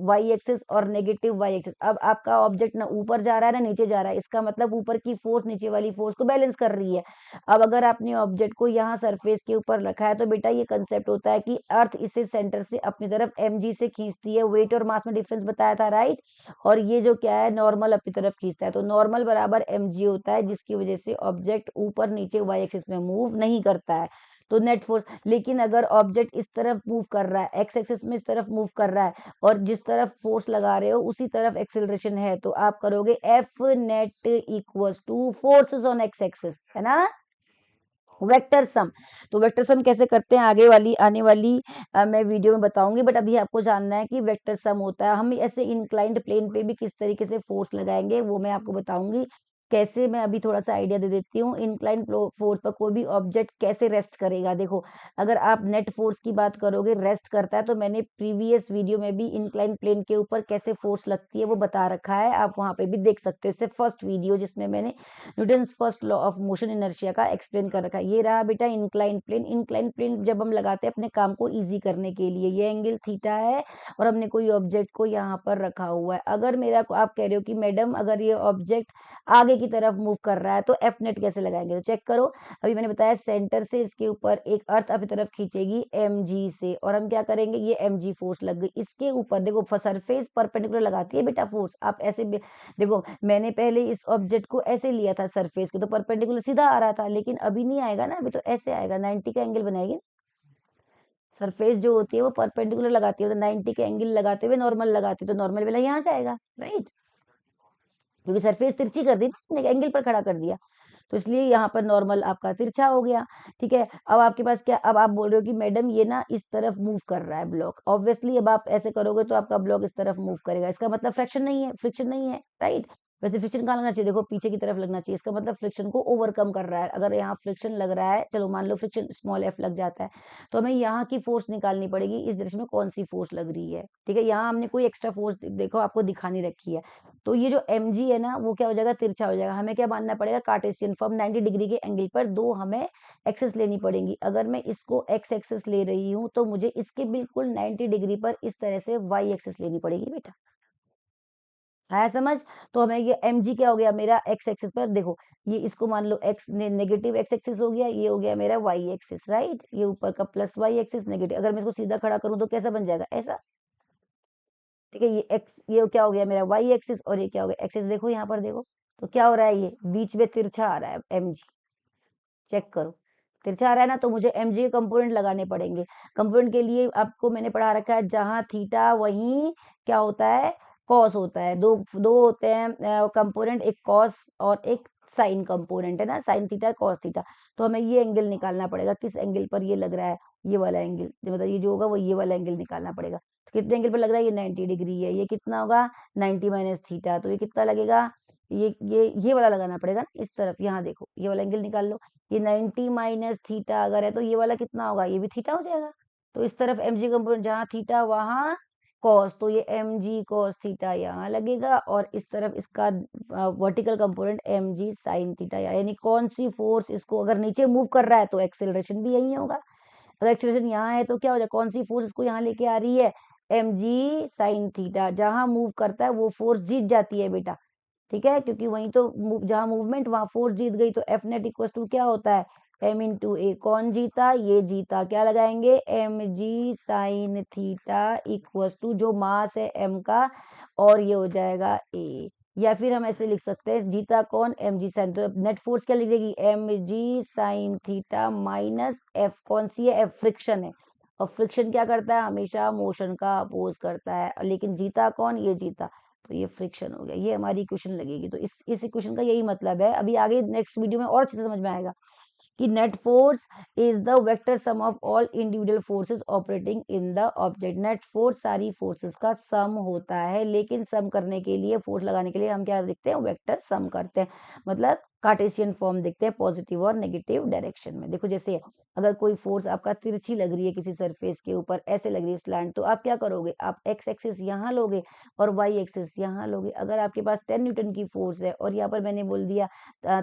वाई एक्सिस और नेगेटिव वाई एक्सिस। अब आपका ऑब्जेक्ट ना ऊपर जा रहा है ना नीचे जा रहा है, इसका मतलब ऊपर की फोर्स नीचे वाली फोर्स को बैलेंस कर रही है। अब अगर आपने ऑब्जेक्ट को यहाँ सरफेस के ऊपर रखा है तो बेटा ये कंसेप्ट होता है कि अर्थ इसे सेंटर से अपनी तरफ mg से खींचती है, वेट और मास में डिफरेंस बताया था, राइट। और ये जो क्या है, नॉर्मल अपनी तरफ खींचता है, तो नॉर्मल बराबर mg होता है, जिसकी वजह से ऑब्जेक्ट ऊपर नीचे वाई एक्सिस में मूव नहीं करता है। तो नेट फोर्स, लेकिन अगर ऑब्जेक्ट इस तरफ मूव कर रहा है, एक्स एक्सिस में इस तरफ मूव कर रहा है, और जिस तरफ फोर्स लगा रहे हो उसी तरफ एक्सेलरेशन है, तो आप करोगे F net equals two forces on x axis, है ना, वेक्टर सम। तो वेक्टर सम कैसे करते हैं आगे वाली आने वाली मैं वीडियो में बताऊंगी, बट अभी आपको जानना है कि वेक्टर सम होता है। हम ऐसे इंक्लाइंड प्लेन पे भी किस तरीके से फोर्स लगाएंगे वो मैं आपको बताऊंगी। कैसे, मैं अभी थोड़ा सा आइडिया दे देती हूँ। इंक्लाइंड फोर्स पर कोई भी ऑब्जेक्ट कैसे रेस्ट करेगा, देखो अगर आप नेट फोर्स की बात करोगे, रेस्ट करता है, तो मैंने प्रीवियस वीडियो में भी इंक्लाइंड प्लेन के ऊपर कैसे फोर्स लगती है वो बता रखा है, आप वहां पे भी देख सकते हो। इससे फर्स्ट वीडियो जिसमें मैंने Newton's first law of motion inertia का एक्सप्लेन कर रखा है। ये रहा बेटा इंक्लाइन प्लेन। इंक्लाइन प्लेन जब हम लगाते हैं अपने काम को इजी करने के लिए, ये एंगल थीटा है और हमने कोई ऑब्जेक्ट को यहाँ पर रखा हुआ है। अगर मेरा आप कह रहे हो कि मैडम अगर ये ऑब्जेक्ट आगे की तरफ मूव कर रहा है तो एफ नेट कैसे लगाएंगे, तो चेक करो। अभी मैंने बताया सेंटर से इसके ऊपर एक अर्थ अपनी तरफ खींचेगी एम जी से, और हम क्या करेंगे, ये एम जी फोर्स लग गई इसके ऊपर। देखो सरफेस परपेंडिकुलर लगाती है बेटा फोर्स, आप ऐसे देखो मैंने पहले इस ऑब्जेक्ट को ऐसे लिया था सरफेस को, तो परपेंडिकुलर सीधा आ रहा था, लेकिन अभी नहीं आएगा ना, अभी तो ऐसे आएगा, 90 का एंगल बनाएगी। सरफेस जो होती है वो परपेंडिकुलर लगाती है, तो 90 के एंगल लगाते हुए नॉर्मल लगाती है, तो नॉर्मल वाला यहाँ जाएगा, राइट, क्योंकि सरफेस तिरछी कर दी ना, एंगल पर खड़ा कर दिया, तो इसलिए यहाँ पर नॉर्मल आपका तिरछा हो गया। ठीक है, अब आपके पास क्या, अब आप बोल रहे हो कि मैडम ये ना इस तरफ मूव कर रहा है ब्लॉक, ऑब्वियसली अब आप ऐसे करोगे तो आपका ब्लॉक इस तरफ मूव करेगा, इसका मतलब फ्रिक्शन नहीं है, फ्रिक्शन नहीं है, राइट। वैसे फ्रिक्शन कहाँ लगना चाहिए, देखो पीछे की तरफ लगना चाहिए, इसका मतलब फ्रिक्शन को ओवरकम कर रहा है। अगर यहाँ फ्रिक्शन लग रहा है, चलो मान लो फ्रिक्शन स्मॉल एफ लग जाता है, तो हमें यहाँ की फोर्स निकालनी पड़ेगी, इस डायरेक्शन में कौन सी फोर्स लग रही है। ठीक है, यहाँ हमने कोई एक्स्ट्रा फोर्स देखो आपको दिखानी रखी है, तो ये जो mg है ना वो क्या हो जाएगा, तिरछा हो जाएगा। हमें क्या मानना पड़ेगा, कार्टेशियन फॉर्म, 90 डिग्री के एंगल पर दो हमें एक्सेस लेनी पड़ेंगी। अगर मैं इसको x एक्सेस ले रही हूँ तो मुझे इसके बिल्कुल 90 डिग्री पर इस तरह से y एक्सेस लेनी पड़ेगी बेटा, आया समझ। तो हमें ये mg क्या हो गया मेरा, x एक्सिस पर देखो, ये इसको मान लो x नेगेटिव x एक्सिस हो गया, ये हो गया मेरा y एक्सिस, राइट, ये ऊपर का प्लस y एक्सिस नेगेटिव। अगर मैं इसको सीधा खड़ा करूं तो कैसा बन जाएगा, ऐसा। ठीक है, ये x, ये क्या हो गया मेरा y एक्सिस, और ये क्या हो गया एक्सिस। देखो यहाँ पर देखो, तो क्या हो रहा है, ये बीच में तिरछा आ रहा है mg, चेक करो, तिरछा आ रहा है ना, तो मुझे mg के कंपोनेंट लगाने पड़ेंगे। कंपोनेंट के लिए आपको मैंने पढ़ा रखा है, जहां थीटा वहीं क्या होता है, कॉस होता है। दो दो होते हैं कंपोनेंट, एक कॉस और एक साइन कंपोनेंट, है ना, साइन थीटा कॉस थीटा। तो हमें ये एंगल निकालना पड़ेगा, किस एंगल पर ये लग रहा है, ये वाला एंगल, मतलब ये जो होगा वो ये वाला एंगल निकालना पड़ेगा। कितने एंगल पर लग रहा है, ये 90 डिग्री है, ये कितना होगा 90 माइनस थीटा, तो ये कितना लगेगा, ये वाला लगाना पड़ेगा ना इस तरफ, यहाँ देखो ये वाला एंगल निकाल लो, ये 90 माइनस थीटा अगर है तो ये वाला कितना होगा, ये भी थीटा हो जाएगा। तो इस तरफ एम जी कंपोनेंट जहाँ थीटा वहां कॉस, तो ये एम जी कॉस थीटा यहाँ लगेगा, और इस तरफ इसका vertical component m g sine theta, यानी कौन सी फोर्स इसको अगर नीचे मूव कर रहा है तो एक्सेलरेशन भी यही होगा। अगर एक्सेलरेशन यहाँ है तो क्या हो जाए, कौन सी फोर्स इसको यहाँ लेके आ रही है, एम जी साइन थीटा, जहां मूव करता है वो फोर्स जीत जाती है बेटा। ठीक है, क्योंकि वहीं तो जहां मूवमेंट वहां फोर्स जीत गई, तो एफ नेट इक्वल टू क्या होता है, एम इंटू ए, कौन जीता, ये जीता, क्या लगाएंगे, m g sine theta equal to जो मास है एम का, और ये हो जाएगा ए। या फिर हम ऐसे लिख सकते हैं, जीता कौन, एम जी साइन, तो नेट फोर्स क्या लिखेगी, m g sine theta minus f, कौन सी है, एफ फ्रिक्शन है, और फ्रिक्शन क्या करता है, हमेशा मोशन का अपोज करता है, लेकिन जीता कौन, ये जीता, तो ये फ्रिक्शन हो गया, ये हमारी इक्वेशन लगेगी। तो इस इक्वेशन का यही मतलब है। अभी आगे नेक्स्ट वीडियो में और अच्छे से समझ में आएगा कि net force is the vector some of all individual forces operating in the object. Net force सारी फोर्सेस का सम होता है, लेकिन सम करने के लिए, फोर्स लगाने के लिए हम क्या देखते हैं, वेक्टर सम करते हैं, मतलब कार्टेशियन फॉर्म देखते हैं पॉजिटिव और नेगेटिव डायरेक्शन में। देखो जैसे अगर कोई फोर्स आपका तिरछी लग रही है किसी सरफेस के ऊपर, ऐसे लग रही है स्लैंट, तो आप क्या करोगे, आप एक्स एक्सिस यहाँ लोगे और वाई एक्सिस यहाँ लोगे। अगर आपके पास 10 न्यूटन की फोर्स है और यहाँ पर मैंने बोल दिया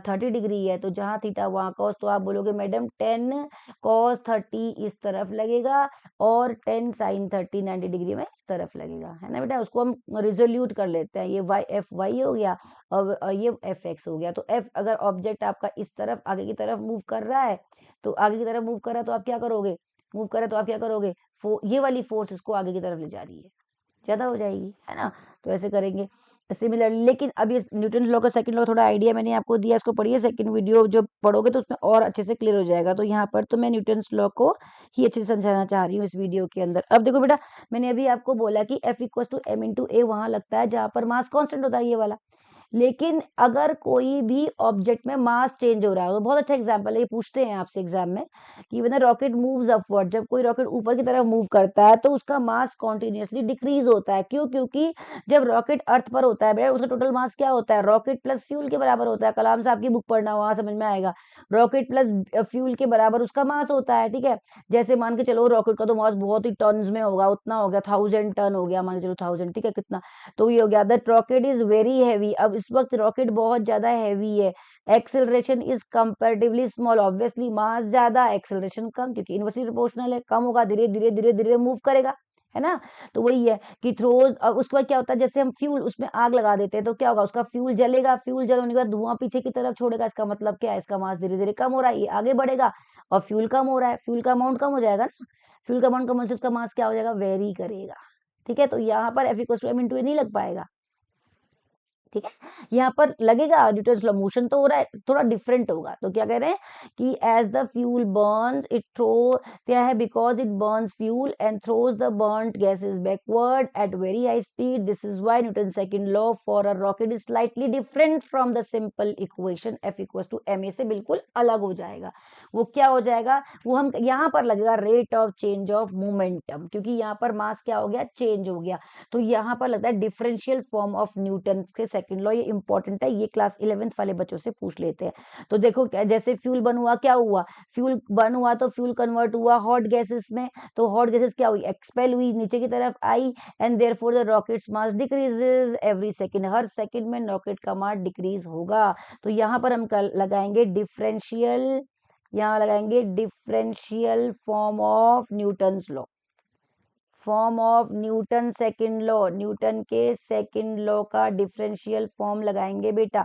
30 डिग्री है, तो जहां थीटा वहां कॉस, तो आप बोलोगे मैडम 10 कॉस 30 इस तरफ लगेगा और 10 साइन 30 90 डिग्री में इस तरफ लगेगा, है ना बेटा। उसको हम रिजोल्यूट कर लेते हैं, ये वाई एफ वाई हो गया और ये एफ एक्स हो गया। तो एफ अगर ऑब्जेक्ट आपका इस तरफ आगे की तरफ मूव कर रहा है, तो आगे की तरफ मूव कर रहा है तो आप क्या करोगे, मूव कर रहा है तो आप क्या करोगे, ये वाली फोर्स इसको आगे की तरफ ले जा रही है, ज्यादा हो जाएगी, है ना। तो ऐसे करेंगे सिमिलर। लेकिन अब ये न्यूटन लॉ का सेकंड लॉ थोड़ा आइडिया मैंने आपको दिया, इसको पढ़िए, सेकंड वीडियो जो पढ़ोगे तो उसमें और अच्छे से क्लियर हो जाएगा। तो यहाँ पर तो मैं न्यूटन लॉ को ही अच्छे से समझाना चाह रही हूँ इस वीडियो के अंदर। अब देखो बेटा, मैंने अभी आपको बोला कि F equal to M into ए वहां लगता है जहां पर मास कांस्टेंट होता है, ये वाला। लेकिन अगर कोई भी ऑब्जेक्ट में मास चेंज हो रहा है, तो बहुत अच्छा एग्जांपल है, ये पूछते हैं आपसे एग्जाम में कि व्हेन रॉकेट मूव्स अपवर्ड, जब कोई रॉकेट ऊपर की तरफ मूव करता है तो उसका मास कॉन्टिन्यूसली डिक्रीज होता है। क्यों, क्योंकि जब रॉकेट अर्थ पर होता है बेटा, उसका टोटल मास क्या होता है, रॉकेट प्लस फ्यूल के बराबर होता है। कलाम साहब की बुक पढ़ना, वहां समझ में आएगा, रॉकेट प्लस फ्यूल के बराबर उसका मास होता है। ठीक है, जैसे मान के चलो रॉकेट का तो मास बहुत ही टन्स में होगा, उतना हो गया 1000 टन हो गया, मान के चलो 1000, ठीक है, कितना, तो ये हो गया that rocket is very heavy. अब इस वक्त रॉकेट बहुत ज्यादा हैवी है, acceleration is comparatively small, obviously mass ज्यादा एक्सेलरेशन कम, क्योंकि इनवर्सली प्रोपोर्शनल है, कम होगा, धीरे धीरे धीरे धीरे मूव करेगा, है ना। तो वही है कि थ्रोज, अब उसके बाद क्या होता है, जैसे हम फ्यूल उसमें आग लगा देते हैं तो क्या होगा, उसका फ्यूल जलेगा, फ्यूल जलने के बाद धुआं पीछे की तरफ छोड़ेगा, इसका मतलब क्या है, इसका मास धीरे धीरे कम हो रहा है, ये आगे बढ़ेगा, और फ्यूल कम हो रहा है, फ्यूल का अमाउंट कम हो जाएगा ना, फ्यूल का अमाउंट कम होने से उसका मास क्या हो जाएगा, वेरी करेगा। ठीक है, तो यहाँ पर f equal to M into ए नहीं लग पाएगा। ठीक है, यहाँ पर लगेगा न्यूटन लॉ, मोशन तो हो रहा है, थोड़ा डिफरेंट होगा। तो क्या कह रहे हैं कि as the fuel burns it throw, क्या है, because it burns fuel and throws the burned gases backward at very high speed, this is why Newton second law for a rocket is slightly different from the simple equation f equal to m a से बिल्कुल अलग हो जाएगा। वो क्या हो जाएगा, वो हम यहाँ पर लगेगा rate of change of momentum, क्योंकि यहाँ पर मास क्या हो गया, चेंज हो गया। तो यहाँ पर लगता है डिफरेंशियल फॉर्म ऑफ न्यूटन के सेकंड लॉ, ये इंपॉर्टेंट है, ये क्लास 11th वाले बच्चों से पूछ लेते हैं। तो देखो जैसे फ्यूल बन हुआ, क्या हुआ, फ्यूल बन हुआ तो फ्यूल कन्वर्ट हुआ हॉट गैसेस में, तो हॉट गैसेस क्या हुई, एक्सपेल हुई, नीचे की तरफ आई, and therefore the rocket's mass decreases every second, हर सेकंड में रॉकेट का मास डिक्रीज होगा। तो यहाँ पर हम लगाएंगे डिफरेंशियल, यहाँ लगाएंगे differential form of Newton's law, form of Newton second law, Newton के सेकंड लॉ का डिफरेंशियल फॉर्म लगाएंगे बेटा।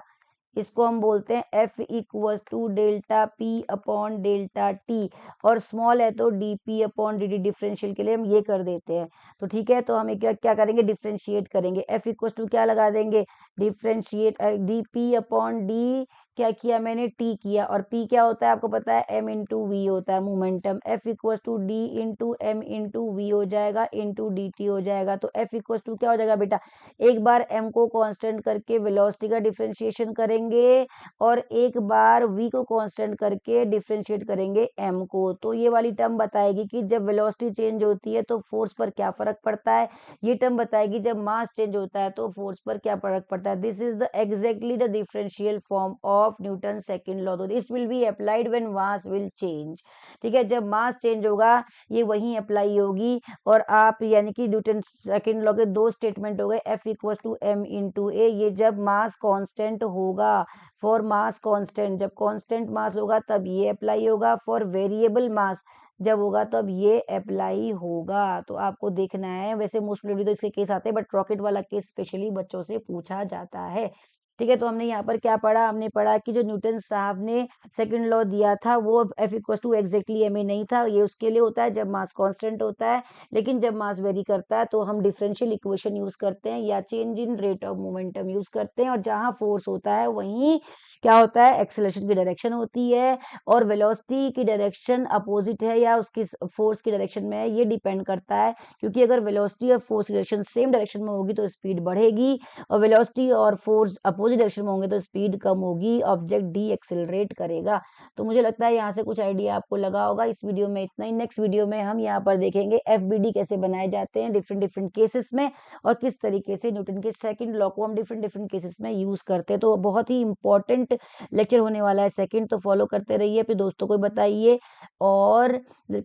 इसको हम बोलते हैं F equal to delta p upon delta t, और स्मॉल है तो d p upon d d, differential के लिए हम ये कर देते हैं। तो ठीक है, तो हम क्या क्या करेंगे, डिफरेंशिएट करेंगे, एफ इक्वल टू क्या लगा देंगे, differentiate D p upon D क्या किया मैंने, टी किया, और पी क्या होता है आपको पता है, एम इंटू वी होता है momentum. F equals to d into m into v हो जाएगा, इंटू डी टी हो जाएगा। तो एफ इक्वल्स टू क्या हो जाएगा बेटा, एक बार एम को कांस्टेंट करके वेलोसिटी का डिफरेंशिएशन करेंगे और एक बार वी को कांस्टेंट करके डिफरेंशिएट करेंगे एम को। तो ये वाली टर्म बताएगी कि जब वेलोसिटी चेंज होती है तो फोर्स पर क्या फर्क पड़ता है। ये टर्म बताएगी जब मास चेंज होता है तो फोर्स पर क्या फर्क पड़ता है। This is the exactly the differential form of Newton second law. तो this will be applied when mass will change. ठीक है, जब मास चेंज होगा ये वहीं अप्लाई होगी। और आप यानी कि न्यूटन सेकंड लॉ के दो स्टेटमेंट हो गए, f equals to M into a, ये जब मास कांस्टेंट होगा। फॉर मास कांस्टेंट, जब कांस्टेंट मास होगा तब ये अप्लाई होगा। फॉर वेरिएबल मास जब होगा तब ये अप्लाई होगा। तो आपको देखना है, वैसे मोस्ट प्रोबेबली तो इसके केस आते हैं बट रॉकेट वाला केस स्पेशली बच्चों से पूछा जाता है। ठीक है, तो हमने यहाँ पर क्या पढ़ा, हमने पढ़ा कि जो न्यूटन साहब ने सेकंड लॉ दिया था वो f equal to exactly m a नहीं था। ये उसके लिए होता है जब मास कांस्टेंट होता है, लेकिन जब मास वेरी करता है तो हम डिफरेंशियल इक्वेशन यूज करते हैं या change in rate of momentum use करते हैं। और जहां फोर्स होता है वहीं क्या होता है, एक्सेलरेशन की डायरेक्शन होती है। और वेलोसिटी की डायरेक्शन अपोजिट है या उसकी फोर्स की डायरेक्शन में है, ये डिपेंड करता है। क्योंकि अगर वेलोसिटी और फोर्स की डायरेक्शन सेम डायरेक्शन में होगी तो स्पीड बढ़ेगी, और वेलोसिटी और फोर्स अपोजिट डायरेक्शन में होंगे तो स्पीड कम होगी, ऑब्जेक्ट डी एक्सेलरेट करेगा। तो मुझे लगता है यहाँ से कुछ आइडिया आपको लगा होगा। इस वीडियो में इतना ही। नेक्स्ट वीडियो में हम यहाँ पर देखेंगे एफबीडी कैसे बनाए जाते हैं डिफरेंट डिफरेंट केसेस में, और किस तरीके से न्यूटन के सेकंड लॉ को हम डिफरेंट डिफरेंट केसेस में यूज करते हैं। तो बहुत ही इंपॉर्टेंट लेक्चर होने वाला है सेकंड। तो फॉलो करते रहिए, अपने दोस्तों को बताइए और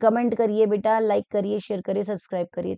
कमेंट करिए बेटा, लाइक करिए, शेयर करिए, सब्सक्राइब करिए।